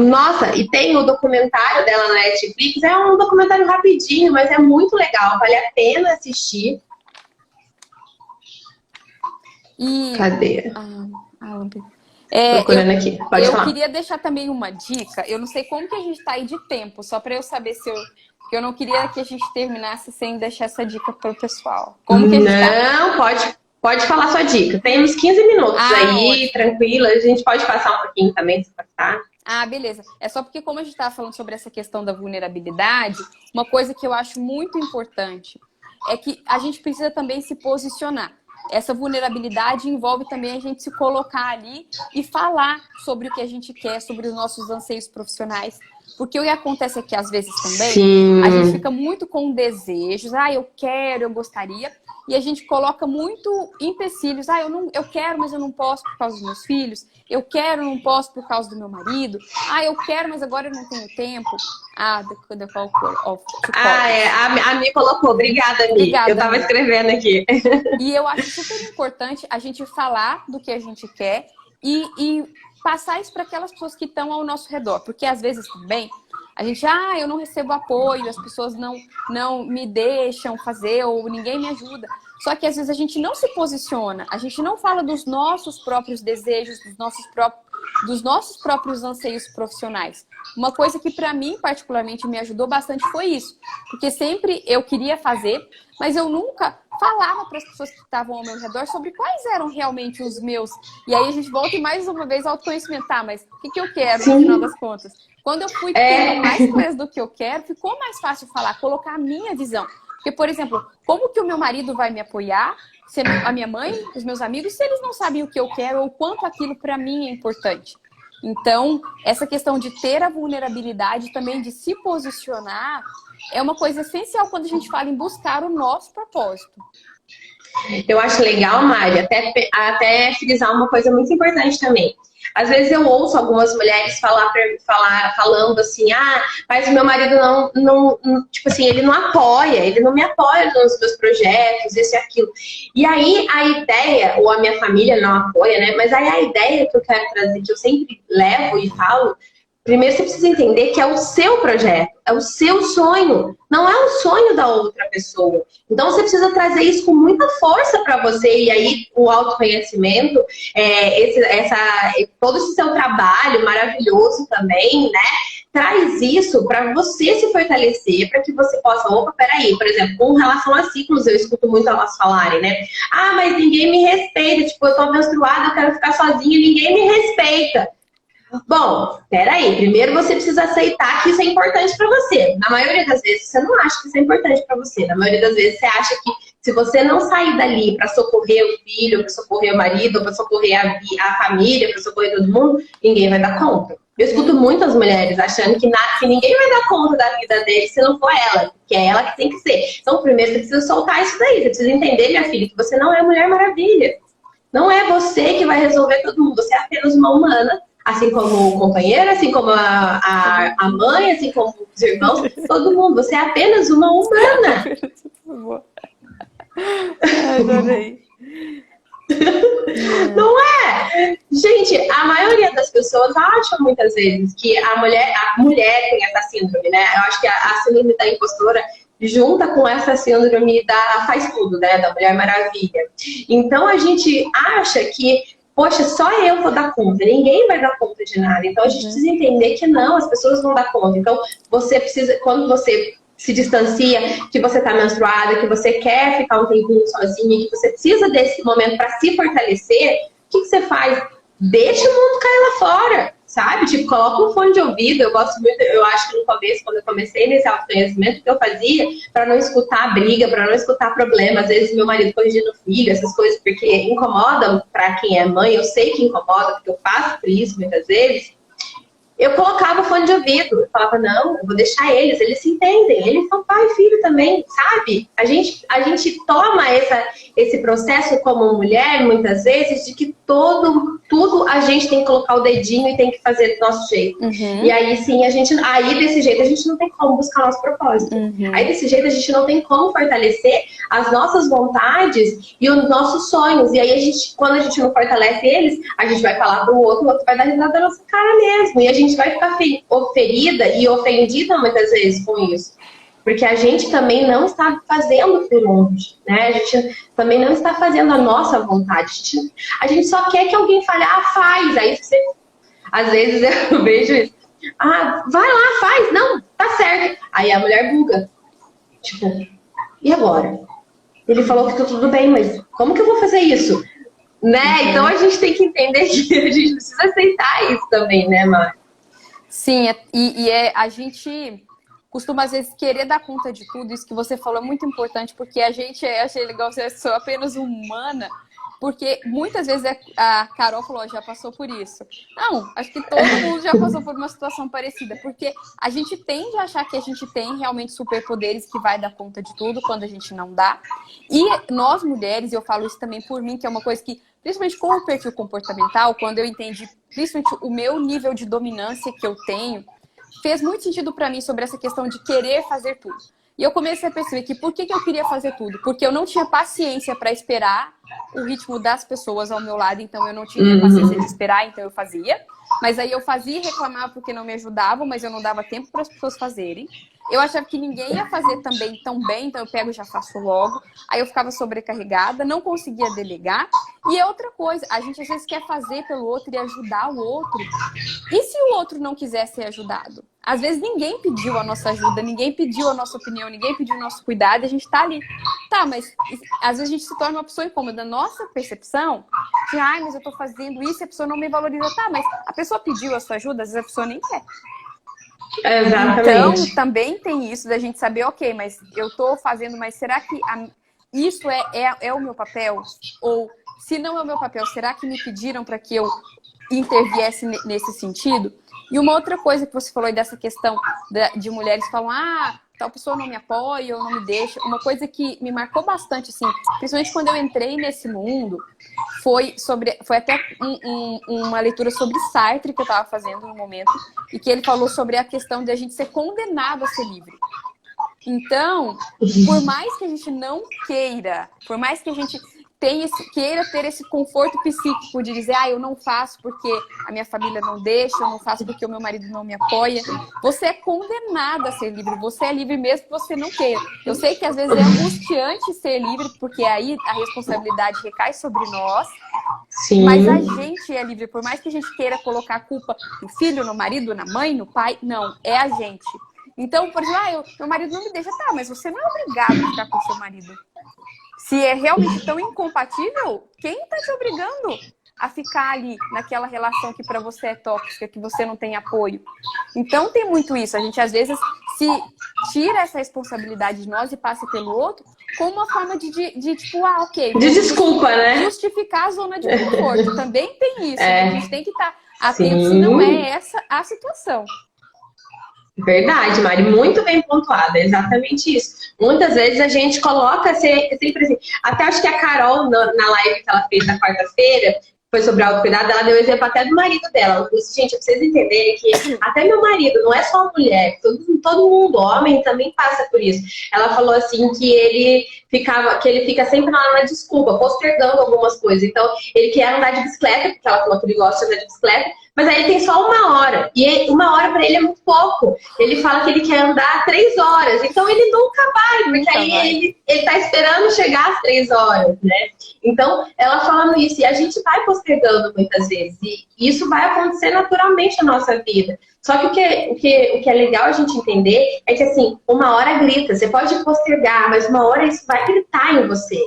Nossa, e tem o documentário dela na Netflix, é um documentário rapidinho, mas é muito legal, vale a pena assistir. Cadê? Procurando aqui, pode falar. Eu queria deixar também uma dica, eu não sei como que a gente tá aí de tempo, só para eu saber porque eu não queria que a gente terminasse sem deixar essa dica para o pessoal. Como que a gente tá? Pode falar sua dica. Tem uns 15 minutos aí, tranquila. A gente pode passar um pouquinho também, se passar. Beleza. É só porque como a gente estava falando sobre essa questão da vulnerabilidade, uma coisa que eu acho muito importante é que a gente precisa também se posicionar. Essa vulnerabilidade envolve também a gente se colocar ali e falar sobre o que a gente quer, sobre os nossos anseios profissionais. Porque o que acontece é que, às vezes, também, Sim. a gente fica muito com desejos. Eu quero, eu gostaria. E a gente coloca muito empecilhos. Eu quero, mas eu não posso por causa dos meus filhos. Eu quero, não posso por causa do meu marido. Eu quero, mas agora eu não tenho tempo. A Mi colocou. Obrigada, Mi. Obrigada, eu tava escrevendo aqui. E eu acho super importante a gente falar do que a gente quer e passar isso para aquelas pessoas que estão ao nosso redor. Porque, às vezes, também, a gente, eu não recebo apoio, as pessoas não me deixam fazer ou ninguém me ajuda. Só que, às vezes, a gente não se posiciona, a gente não fala dos nossos próprios desejos, dos nossos próprios anseios profissionais. Uma coisa que, para mim, particularmente, me ajudou bastante foi isso. Porque sempre eu queria fazer, mas eu nunca falava para as pessoas que estavam ao meu redor sobre quais eram realmente os meus. E aí a gente volta e mais uma vez ao autoconhecimento. Mas o que eu quero, no final das contas? Quando eu fui tendo mais clareza do que eu quero, ficou mais fácil falar, colocar a minha visão. Porque, por exemplo, como que o meu marido vai me apoiar, se a minha mãe, os meus amigos, se eles não sabem o que eu quero ou quanto aquilo para mim é importante? Então, essa questão de ter a vulnerabilidade, também de se posicionar, é uma coisa essencial quando a gente fala em buscar o nosso propósito. Eu acho legal, Mari, até frisar uma coisa muito importante também. Às vezes eu ouço algumas mulheres falando assim, mas o meu marido não, tipo assim, ele não apoia, ele não me apoia nos meus projetos, isso e aquilo. E aí a ideia, ou a minha família não apoia, né? Mas aí a ideia que eu quero trazer, que eu sempre levo e falo, primeiro você precisa entender que é o seu projeto, é o seu sonho, não é o sonho da outra pessoa. Então você precisa trazer isso com muita força para você, e aí o autoconhecimento, todo esse seu trabalho maravilhoso também, né? Traz isso para você se fortalecer, para que você possa, peraí, por exemplo, com relação a ciclos, eu escuto muito elas falarem, né? Mas ninguém me respeita, tipo, eu tô menstruada, eu quero ficar sozinha, ninguém me respeita. Bom, peraí, primeiro você precisa aceitar que isso é importante para você. Na maioria das vezes você não acha que isso é importante para você. Na maioria das vezes você acha que se você não sair dali para socorrer o filho, para socorrer o marido, para socorrer a família, para socorrer todo mundo, ninguém vai dar conta. Eu escuto muitas mulheres achando que ninguém vai dar conta da vida dele se não for ela, que é ela que tem que ser. Então, primeiro você precisa soltar isso daí. Você precisa entender, minha filha, que você não é Mulher Maravilha. Não é você que vai resolver todo mundo. Você é apenas uma humana. Assim como o companheiro, assim como a mãe, assim como os irmãos, todo mundo. Você é apenas uma humana. Adorei. Não é? Gente, a maioria das pessoas acham muitas vezes que a mulher tem essa síndrome, né? Eu acho que a síndrome da impostora junta com essa síndrome da faz tudo, né? Da Mulher Maravilha. Então a gente acha que poxa, só eu vou dar conta, ninguém vai dar conta de nada. Então a gente precisa entender que não, as pessoas vão dar conta. Então você precisa, quando você se distancia, que você está menstruada, que você quer ficar um tempinho sozinha, que você precisa desse momento para se fortalecer, o que você faz? Deixa o mundo cair lá fora, sabe? Tipo, coloca um fone de ouvido. Eu gosto muito, eu acho que no começo, quando eu comecei nesse autoconhecimento, o que eu fazia para não escutar briga, para não escutar problema, às vezes meu marido corrigindo o filho, essas coisas, porque incomodam para quem é mãe, eu sei que incomoda, porque eu passo por isso muitas vezes. Eu colocava o fone de ouvido, eu falava, não, eu vou deixar eles se entendem, eles são pai e filho também, sabe? A gente toma esse processo como mulher, muitas vezes, de que tudo a gente tem que colocar o dedinho e tem que fazer do nosso jeito. Uhum. E aí sim, desse jeito a gente não tem como buscar o nosso propósito. Uhum. Aí desse jeito a gente não tem como fortalecer as nossas vontades e os nossos sonhos. E aí quando a gente não fortalece eles, a gente vai falar pro outro, o outro vai dar risada da nossa cara mesmo. E a gente vai ficar ferida e ofendida muitas vezes com isso. Porque a gente também não está fazendo por onde, né? A gente também não está fazendo a nossa vontade. A gente só quer que alguém fale, faz. Aí você, às vezes eu vejo isso. Vai lá, faz. Não, tá certo. Aí a mulher buga. Tipo, e agora? Ele falou que tá tudo bem, mas como que eu vou fazer isso? Né? Então a gente tem que entender que a gente precisa aceitar isso também, né, Mari? Sim, a gente costuma, às vezes, querer dar conta de tudo. Isso que você falou é muito importante, porque a gente, achei legal, você é só apenas humana, Porque muitas vezes a Carol falou, já passou por isso. Não, acho que todo mundo já passou por uma situação parecida, porque a gente tende a achar que a gente tem realmente superpoderes que vai dar conta de tudo quando a gente não dá. E nós mulheres, eu falo isso também por mim, que é uma coisa que, principalmente com o perfil comportamental, quando eu entendi principalmente o meu nível de dominância que eu tenho, fez muito sentido para mim sobre essa questão de querer fazer tudo. E eu comecei a perceber que por que eu queria fazer tudo? Porque eu não tinha paciência para esperar o ritmo das pessoas ao meu lado, então eu não tinha paciência de esperar, então eu fazia. Mas aí eu fazia e reclamava porque não me ajudavam, mas eu não dava tempo para as pessoas fazerem. Eu achava que ninguém ia fazer também tão bem, então eu pego e já faço logo. Aí eu ficava sobrecarregada, não conseguia delegar. E é outra coisa, a gente às vezes quer fazer pelo outro e ajudar o outro. E se o outro não quiser ser ajudado? Às vezes ninguém pediu a nossa ajuda, ninguém pediu a nossa opinião, ninguém pediu o nosso cuidado e a gente tá ali. Tá, mas às vezes a gente se torna uma pessoa incômoda. Nossa percepção de, ai, mas eu tô fazendo isso e a pessoa não me valoriza. Tá, mas a pessoa pediu a sua ajuda, às vezes a pessoa nem quer. Exatamente. Então, também tem isso da gente saber, ok, mas eu tô fazendo, mas será que isso é o meu papel? Ou, se não é o meu papel, será que me pediram para que eu interviesse nesse sentido? E uma outra coisa que você falou aí dessa questão de mulheres que falam, tal pessoa não me apoia ou não me deixa. Uma coisa que me marcou bastante, assim, principalmente quando eu entrei nesse mundo, foi até uma leitura sobre Sartre que eu estava fazendo no momento, e que ele falou sobre a questão de a gente ser condenado a ser livre. Então, por mais que a gente não queira, por mais que a gente queira ter esse conforto psíquico de dizer, eu não faço porque a minha família não deixa, eu não faço porque o meu marido não me apoia, você é condenada a ser livre, você é livre mesmo que você não queira. Eu sei que às vezes é angustiante ser livre, porque aí a responsabilidade recai sobre nós. Sim. Mas a gente é livre, por mais que a gente queira colocar a culpa no filho, no marido, na mãe, no pai, não, é a gente. Então, por exemplo, meu marido não me deixa, tá, mas você não é obrigado a ficar com seu marido. Se é realmente tão incompatível, quem tá te obrigando a ficar ali naquela relação que para você é tóxica, que você não tem apoio? Então tem muito isso. A gente às vezes se tira essa responsabilidade de nós e passa pelo outro como uma forma de tipo, ok. De desculpa, né? Justificar a zona de conforto. Também tem isso. A gente tem que estar atento se não é essa a situação. Verdade, Mari, muito bem pontuada, é exatamente isso. Muitas vezes a gente coloca sempre assim, até acho que a Carol, na live que ela fez na quarta-feira, foi sobre autocuidado, ela deu exemplo até do marido dela. Ela disse, gente, pra vocês entenderem que até meu marido, não é só a mulher, todo mundo, homem também passa por isso. Ela falou assim que ele fica sempre na desculpa, postergando algumas coisas. Então, ele quer andar de bicicleta, porque ela falou que ele gosta de andar de bicicleta, mas aí ele tem só 1 hora. E 1 hora pra ele é muito pouco. Ele fala que ele quer andar 3 horas. Então ele nunca vai, porque aí ele tá esperando chegar às 3 horas, né? Então, ela falando isso, e a gente vai postergando muitas vezes. E isso vai acontecer naturalmente na nossa vida. Só que o que é legal a gente entender é que, assim, 1 hora grita. Você pode postergar, mas 1 hora isso vai gritar em você.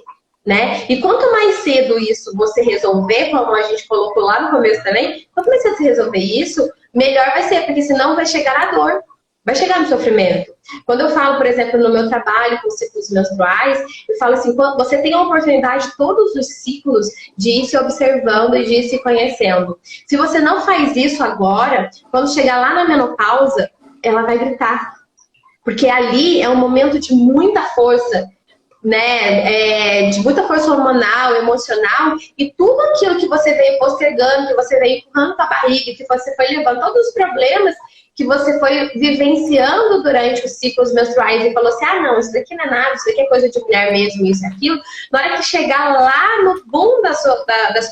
Né? E quanto mais cedo isso você resolver, como a gente colocou lá no começo também, quanto mais cedo você resolver isso, melhor vai ser, porque senão vai chegar na dor, vai chegar no sofrimento. Quando eu falo, por exemplo, no meu trabalho com ciclos menstruais, eu falo assim, você tem a oportunidade todos os ciclos de ir se observando e de ir se conhecendo. Se você não faz isso agora, quando chegar lá na menopausa, ela vai gritar. Porque ali é um momento de muita força, né, de muita força hormonal, emocional, e tudo aquilo que você veio postergando, que você veio empurrando com a barriga, que você foi levando, todos os problemas que você foi vivenciando durante os ciclos menstruais e falou assim, não, isso daqui não é nada, isso daqui é coisa de mulher mesmo, isso e aquilo. Na hora que chegar lá no boom da sua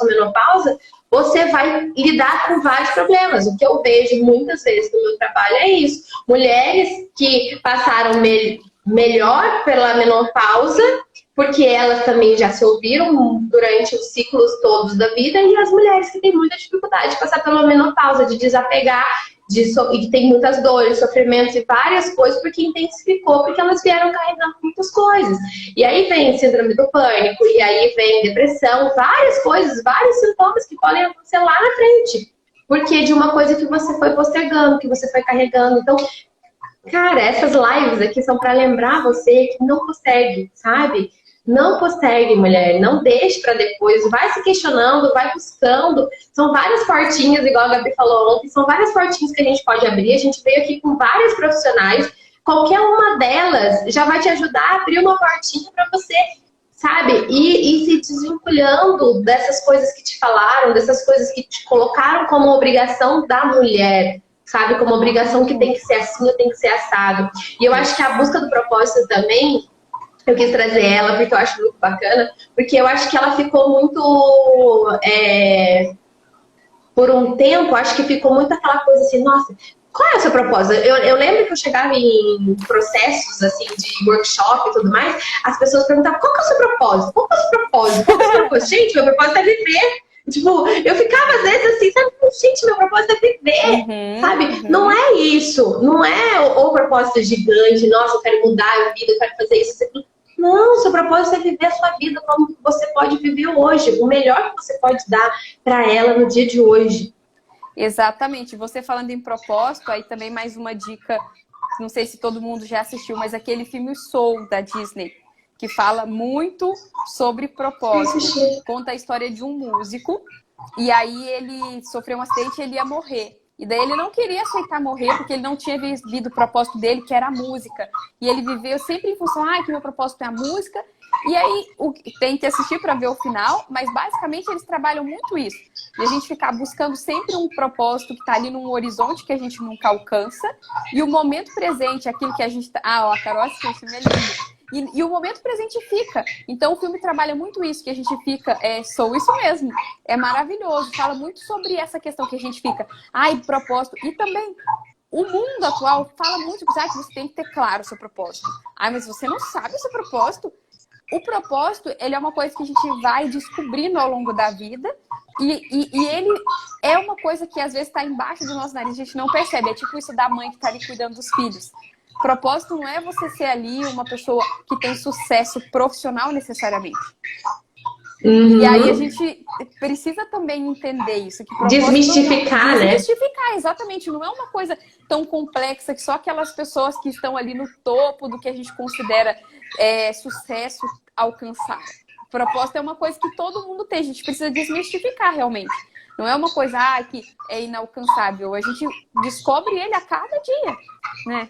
menopausa, você vai lidar com vários problemas. O que eu vejo muitas vezes no meu trabalho é isso. Mulheres que passaram melhor pela menopausa, porque elas também já se ouviram durante os ciclos todos da vida, e as mulheres que têm muita dificuldade de passar pela menopausa, de desapegar, e que tem muitas dores, sofrimentos e várias coisas, porque intensificou, porque elas vieram carregando muitas coisas. E aí vem síndrome do pânico, e aí vem depressão, várias coisas, vários sintomas que podem acontecer lá na frente, porque de uma coisa que você foi postergando, que você foi carregando. Então, cara, essas lives aqui são para lembrar você que não consegue, sabe? Não postergue, mulher, não deixe para depois, vai se questionando, vai buscando. São várias portinhas, igual a Gabi falou ontem, são várias portinhas que a gente pode abrir. A gente veio aqui com vários profissionais, qualquer uma delas já vai te ajudar a abrir uma portinha para você, sabe? E se desvinculando dessas coisas que te falaram, dessas coisas que te colocaram como obrigação da mulher, sabe? Como obrigação que tem que ser assim ou tem que ser assado. E eu acho que a busca do propósito também, eu quis trazer ela porque eu acho muito bacana, porque eu acho que ela ficou muito... por um tempo, acho que ficou muito aquela coisa assim, nossa, qual é o seu propósito? Eu lembro que eu chegava em processos assim de workshop e tudo mais, as pessoas perguntavam, qual que é o seu propósito? Qual que é o seu propósito? Qual que é o seu propósito? Gente, meu propósito é viver. Tipo, eu ficava às vezes assim, sabe? Gente, meu propósito é viver, sabe? Não é isso, não é o propósito gigante, nossa, eu quero mudar a vida, eu quero fazer isso. Não, seu propósito é viver a sua vida como você pode viver hoje, o melhor que você pode dar para ela no dia de hoje. Exatamente. Você falando em propósito, aí também mais uma dica, não sei se todo mundo já assistiu, mas aquele filme Soul, da Disney, que fala muito sobre propósito. Conta a história de um músico, e aí ele sofreu um acidente e ele ia morrer. E daí ele não queria aceitar morrer, porque ele não tinha vivido o propósito dele, que era a música. E ele viveu sempre em função, que meu propósito é a música. E aí tem que assistir para ver o final, mas basicamente eles trabalham muito isso. E a gente ficar buscando sempre um propósito que está ali num horizonte que a gente nunca alcança. E o momento presente, aquilo que a gente... a Carol assistiu, esse filme é lindo. E o momento presente fica. Então o filme trabalha muito isso, que a gente fica, sou isso mesmo. É maravilhoso. Fala muito sobre essa questão que a gente fica, propósito. E também, o mundo atual fala muito que você tem que ter claro o seu propósito. Mas você não sabe o seu propósito? O propósito, ele é uma coisa que a gente vai descobrindo ao longo da vida. E ele é uma coisa que às vezes está embaixo do nosso nariz, a gente não percebe. É tipo isso da mãe que está ali cuidando dos filhos. Propósito não é você ser ali uma pessoa que tem sucesso profissional necessariamente. E aí a gente precisa também entender isso. Que desmistificar, né? Desmistificar, exatamente. Não é uma coisa tão complexa que só aquelas pessoas que estão ali no topo do que a gente considera sucesso alcançar. Propósito é uma coisa que todo mundo tem. A gente precisa desmistificar realmente. Não é uma coisa que é inalcançável. A gente descobre ele a cada dia, né?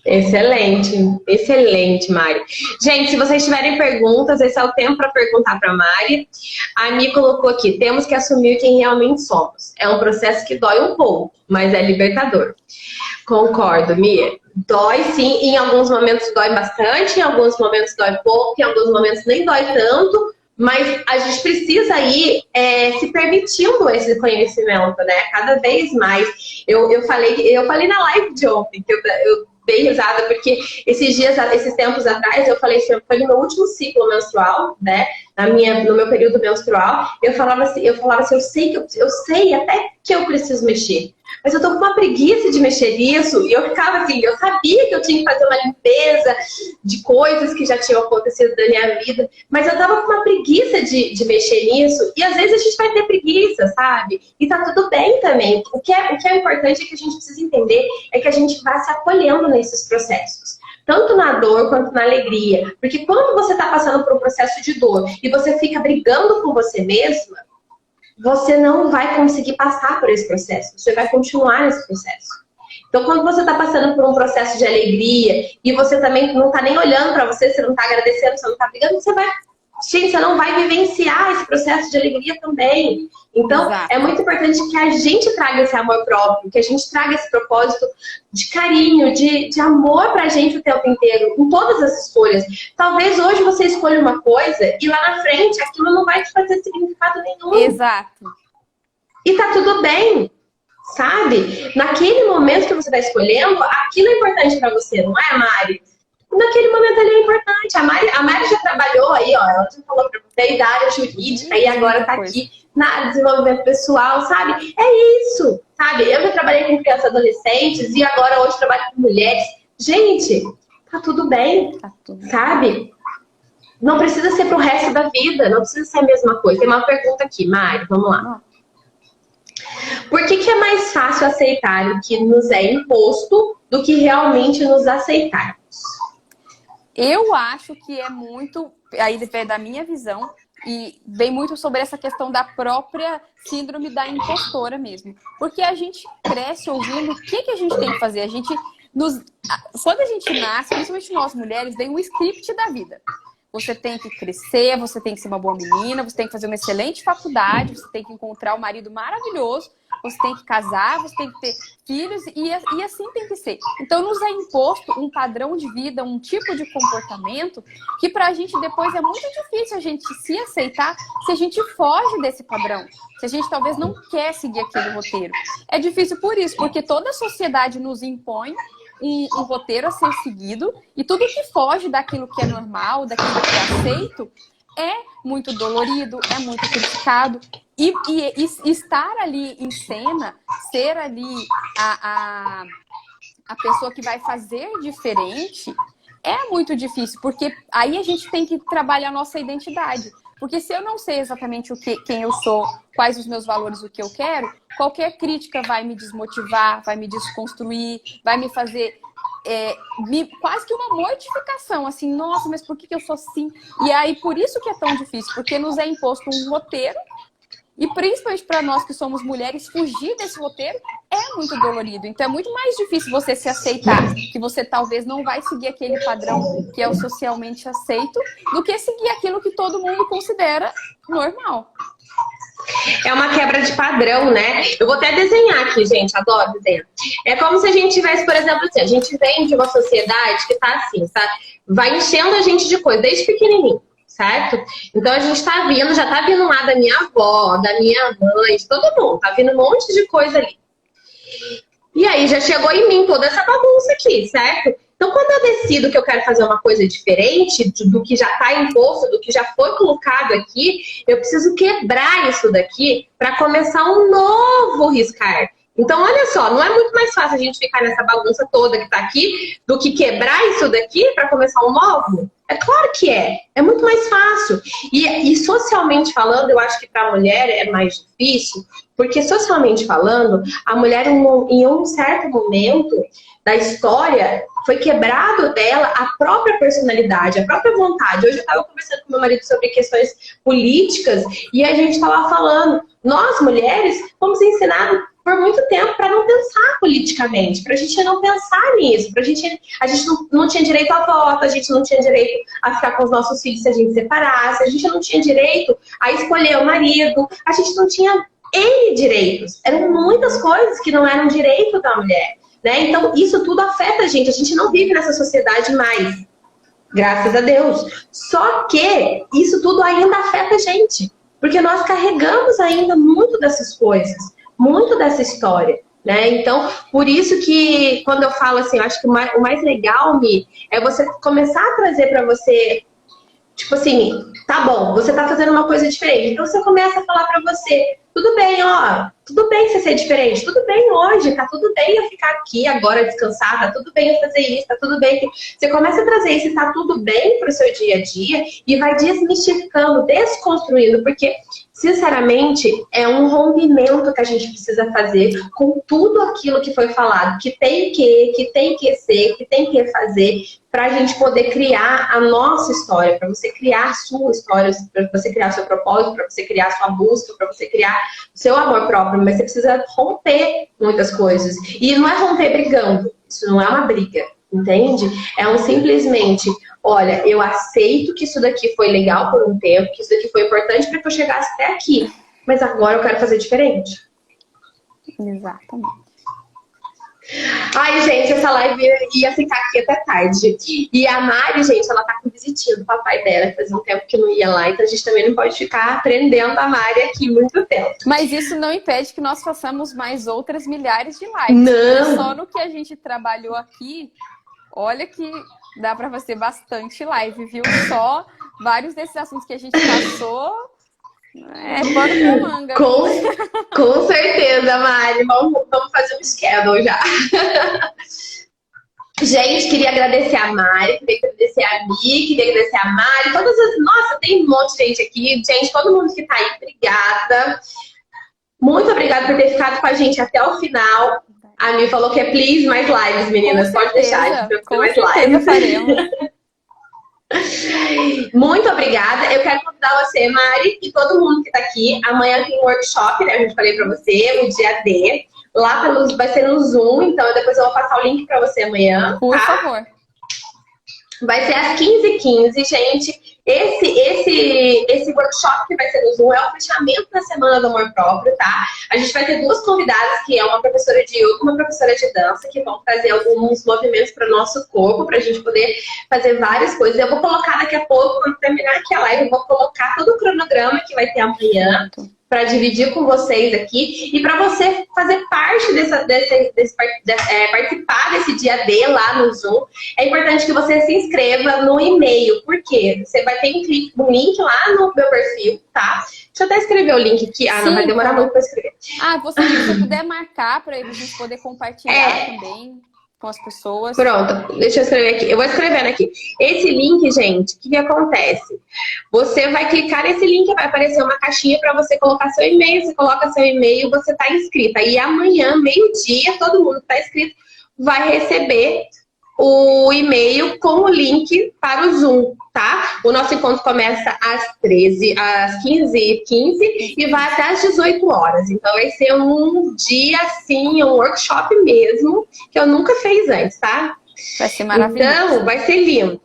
Excelente, excelente, Mari. Gente, se vocês tiverem perguntas, esse é o tempo para perguntar para a Mari. A Mi colocou aqui, temos que assumir quem realmente somos. É um processo que dói um pouco, mas é libertador. Concordo, Mi. Dói sim, em alguns momentos dói bastante, em alguns momentos dói pouco, em alguns momentos nem dói tanto, mas a gente precisa ir se permitindo esse conhecimento, né? Cada vez mais. Eu falei na live de ontem, que eu dei risada, porque esses tempos atrás, eu falei assim, foi no meu último ciclo menstrual, né? No meu período menstrual, eu falava assim, eu sei até que eu preciso mexer. Mas eu tô com uma preguiça de mexer nisso. E eu ficava assim, eu sabia que eu tinha que fazer uma limpeza de coisas que já tinham acontecido na minha vida. Mas eu tava com uma preguiça de mexer nisso. E às vezes a gente vai ter preguiça, sabe? E tá tudo bem também. O que é importante é que a gente precisa entender é que a gente vai se acolhendo nesses processos. Tanto na dor quanto na alegria. Porque quando você tá passando por um processo de dor e você fica brigando com você mesma, você não vai conseguir passar por esse processo. Você vai continuar nesse processo. Então, quando você está passando por um processo de alegria e você também não está nem olhando para você, você não está agradecendo, você não está brigando, você não vai vivenciar esse processo de alegria também. Então, Exato. É muito importante que a gente traga esse amor próprio, que a gente traga esse propósito de carinho, de amor pra gente o tempo inteiro, em todas as escolhas. Talvez hoje você escolha uma coisa e lá na frente aquilo não vai te fazer significado nenhum. Exato. E tá tudo bem, sabe? Naquele momento que você tá escolhendo, aquilo é importante pra você, não é, Mari? Naquele momento ali é importante. A Mari já trabalhou aí, ó, ela já falou pra você, da área jurídica e agora tá aqui na área de desenvolvimento pessoal, sabe? É isso, sabe? Eu já trabalhei com crianças e adolescentes e agora hoje trabalho com mulheres. Gente, tá tudo bem, sabe? Não precisa ser pro resto da vida, não precisa ser a mesma coisa. Tem uma pergunta aqui, Mari, vamos lá. Por que é mais fácil aceitar o que nos é imposto do que realmente nos aceitarmos? Eu acho que é muito, aí vem da minha visão, e vem muito sobre essa questão da própria síndrome da impostora mesmo. Porque a gente cresce ouvindo o que a gente tem que fazer. Quando a gente nasce, principalmente nós mulheres, vem um script da vida. Você tem que crescer, você tem que ser uma boa menina, você tem que fazer uma excelente faculdade, você tem que encontrar um marido maravilhoso, você tem que casar, você tem que ter filhos e assim tem que ser. Então nos é imposto um padrão de vida, um tipo de comportamento que pra gente depois é muito difícil a gente se aceitar se a gente foge desse padrão. Se a gente talvez não quer seguir aquele roteiro. É difícil por isso, porque toda a sociedade nos impõe um roteiro a ser seguido e tudo que foge daquilo que é normal, daquilo que é aceito, é muito dolorido, é muito criticado. E estar ali em cena, ser ali a pessoa que vai fazer diferente, é muito difícil, porque aí a gente tem que trabalhar a nossa identidade. Porque se eu não sei exatamente quem eu sou, quais os meus valores, o que eu quero, qualquer crítica vai me desmotivar, vai me desconstruir, vai me fazer quase que uma mortificação, assim, nossa, mas por que eu sou assim? E aí, por isso que é tão difícil, porque nos é imposto um roteiro, e principalmente para nós que somos mulheres, fugir desse roteiro é muito dolorido. Então é muito mais difícil você se aceitar, que você talvez não vai seguir aquele padrão que é o socialmente aceito, do que seguir aquilo que todo mundo considera normal. É uma quebra de padrão, né? Eu vou até desenhar aqui, gente, adoro desenhar. É como se a gente tivesse, por exemplo, assim, a gente vem de uma sociedade que tá assim, sabe? Vai enchendo a gente de coisa, desde pequenininho, certo? Então a gente tá vindo, já tá vindo lá da minha avó, da minha mãe, de todo mundo, tá vindo um monte de coisa ali. E aí já chegou em mim toda essa bagunça aqui, certo? Então, quando eu decido que eu quero fazer uma coisa diferente do que já está imposto, do que já foi colocado aqui, eu preciso quebrar isso daqui para começar um novo riscar. Então, olha só, não é muito mais fácil a gente ficar nessa bagunça toda que está aqui do que quebrar isso daqui para começar um novo? É claro que é. É muito mais fácil. E socialmente falando, eu acho que para a mulher é mais difícil, porque socialmente falando, a mulher em um certo momento da história foi quebrado dela a própria personalidade, a própria vontade. Hoje eu estava conversando com meu marido sobre questões políticas e a gente estava falando, nós mulheres fomos ensinadas por muito tempo para não pensar politicamente, para a gente não pensar nisso, a gente não tinha direito a voto, a gente não tinha direito a ficar com os nossos filhos se a gente separasse, a gente não tinha direito a escolher o marido, a gente não tinha N direitos. Eram muitas coisas que não eram direito da mulher, né? Então isso tudo afeta a gente não vive nessa sociedade mais, graças a Deus. Só que isso tudo ainda afeta a gente, porque nós carregamos ainda muito dessas coisas, muito dessa história, né? Então, por isso que quando eu falo assim, eu acho que o mais legal, Mi, é você começar a trazer para você, tipo assim, tá bom, você tá fazendo uma coisa diferente. Então você começa a falar para você, tudo bem, ó, tudo bem você ser diferente, tudo bem hoje, tá tudo bem eu ficar aqui agora descansar, tá tudo bem eu fazer isso, tá tudo bem. Você começa a trazer isso, tá tudo bem pro seu dia a dia e vai desmistificando, desconstruindo, porque sinceramente, é um rompimento que a gente precisa fazer com tudo aquilo que foi falado, que tem que ser, que tem que fazer, para a gente poder criar a nossa história, para você criar a sua história, para você criar o seu propósito, para você criar a sua busca, para você criar o seu amor próprio, mas você precisa romper muitas coisas. E não é romper brigando, isso não é uma briga, entende? É um simplesmente... Olha, eu aceito que isso daqui foi legal por um tempo, que isso daqui foi importante para que eu chegasse até aqui. Mas agora eu quero fazer diferente. Exatamente. Ai, gente, essa live ia ficar aqui até tarde. E a Mari, gente, ela tá com visitinho do papai dela, que fazia um tempo que não ia lá. Então a gente também não pode ficar aprendendo a Mari aqui muito tempo. Mas isso não impede que nós façamos mais outras milhares de lives. Não. Só no que a gente trabalhou aqui, olha que... Dá pra fazer bastante live, viu? Só vários desses assuntos que a gente passou é pano pra manga. Com certeza, Mari. Vamos fazer um schedule já. Gente, queria agradecer a Mari, queria agradecer a Mi, queria agradecer a Mari, Nossa, tem um monte de gente aqui. Gente, todo mundo que tá aí, obrigada. Muito obrigada por ter ficado com a gente até o final. A Mi falou que é please mais lives, meninas. Pode deixar, a gente vai fazer mais lives. Muito obrigada. Eu quero convidar você, Mari, e todo mundo que tá aqui. Amanhã tem um workshop, né? Eu já falei pra você, o dia D. Lá vai ser no Zoom, então depois eu vou passar o link pra você amanhã. Por tá? favor. Vai ser às 15h15, gente. Esse workshop que vai ser no Zoom é o fechamento da Semana do Amor Próprio, tá? A gente vai ter duas convidadas, que é uma professora de yoga e uma professora de dança, que vão trazer alguns movimentos para o nosso corpo, para a gente poder fazer várias coisas. Eu vou colocar daqui a pouco, quando terminar aqui a live, eu vou colocar todo o cronograma que vai ter amanhã, para dividir com vocês aqui e para você fazer parte participar desse dia D lá no Zoom. É importante que você se inscreva no e-mail, porque você vai ter um link lá no meu perfil, tá? Deixa eu até escrever o link aqui. Ah, não, vai demorar muito para escrever. Ah, se você puder marcar para a gente poder compartilhar também com as pessoas. Pronto, deixa eu escrever aqui. Eu vou escrevendo aqui. Esse link, gente, o que acontece? Você vai clicar nesse link, vai aparecer uma caixinha para você colocar seu e-mail. Você coloca seu e-mail, você está inscrita. E amanhã, meio-dia, todo mundo que está inscrito vai receber o e-mail com o link para o Zoom, tá? O nosso encontro começa às 15h15 e vai até às 18 horas. Então vai ser um dia assim, um workshop mesmo, que eu nunca fiz antes, tá? Vai ser maravilhoso. Então, vai ser lindo.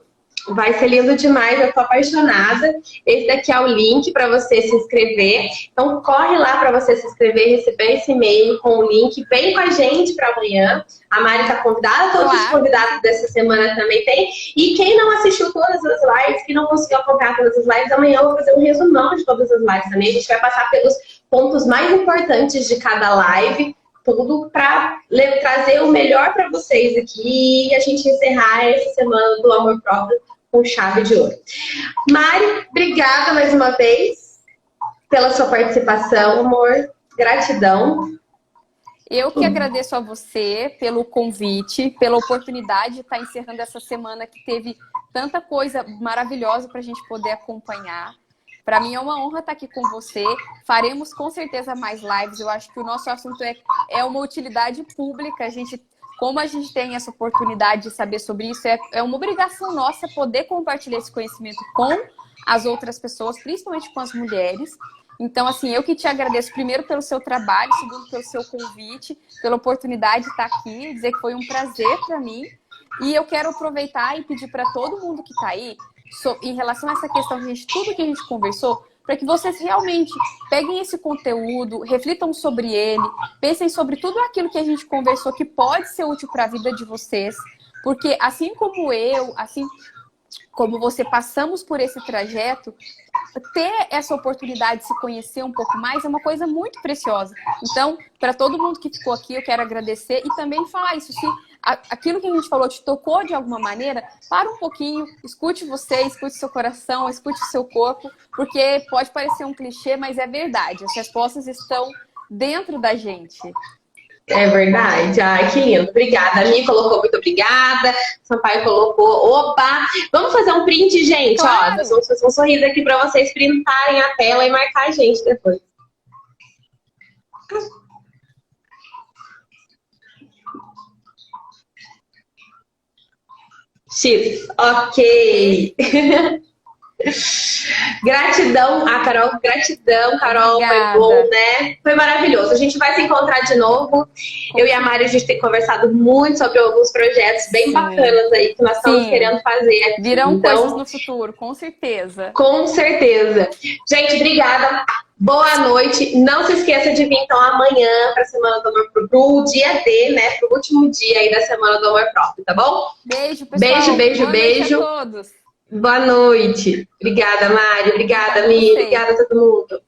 Vai ser lindo demais, eu tô apaixonada. Esse daqui é o link para você se inscrever. Então corre lá para você se inscrever, receber esse e-mail com o link. Vem com a gente para amanhã. A Mari tá convidada, todos os convidados dessa semana também tem. E quem não assistiu todas as lives, que não conseguiu acompanhar todas as lives, amanhã eu vou fazer um resumão de todas as lives também. A gente vai passar pelos pontos mais importantes de cada live. Tudo para trazer o melhor para vocês aqui e a gente encerrar essa semana do amor próprio com chave de ouro. Mari, obrigada mais uma vez pela sua participação, amor. Gratidão. Eu que agradeço a você pelo convite, pela oportunidade de estar encerrando essa semana que teve tanta coisa maravilhosa para a gente poder acompanhar. Para mim é uma honra estar aqui com você. Faremos com certeza mais lives. Eu acho que o nosso assunto é uma utilidade pública. Como a gente tem essa oportunidade de saber sobre isso, é uma obrigação nossa poder compartilhar esse conhecimento com as outras pessoas, principalmente com as mulheres. Então, assim, eu que te agradeço primeiro pelo seu trabalho, segundo pelo seu convite, pela oportunidade de estar aqui, dizer que foi um prazer para mim. E eu quero aproveitar e pedir para todo mundo que está aí, em relação a essa questão de tudo que a gente conversou, para que vocês realmente peguem esse conteúdo, reflitam sobre ele, pensem sobre tudo aquilo que a gente conversou que pode ser útil para a vida de vocês, porque assim como eu, assim como você, passamos por esse trajeto, ter essa oportunidade de se conhecer um pouco mais é uma coisa muito preciosa. Então, para todo mundo que ficou aqui, eu quero agradecer e também falar isso. Se aquilo que a gente falou te tocou de alguma maneira, para um pouquinho, escute você, escute seu coração, escute o seu corpo, porque pode parecer um clichê, mas é verdade. As respostas estão dentro da gente. É verdade. Ai, que lindo. Obrigada. A Mi colocou muito obrigada. Sampaio colocou. Opa! Vamos fazer um print, gente. Claro. Ó, nós vamos fazer um sorriso aqui para vocês printarem a tela e marcar a gente depois. X. Ok. Gratidão, Carol. Gratidão, Carol. Obrigada. Foi bom, né? Foi maravilhoso. A gente vai se encontrar de novo. Eu e a Mari, a gente tem conversado muito sobre alguns projetos bem bacanas aí que nós estamos querendo fazer aqui. Virão coisas no futuro, com certeza. Com certeza. Gente, obrigada. Boa noite. Não se esqueça de vir então amanhã para a Semana do Amor Próprio, pro dia D, né? Pro último dia aí da Semana do Amor Próprio, tá bom? Beijo, pessoal. Beijo. Boa noite a todos. Boa noite. Obrigada, Mari. Obrigada, Mi. Obrigada a todo mundo.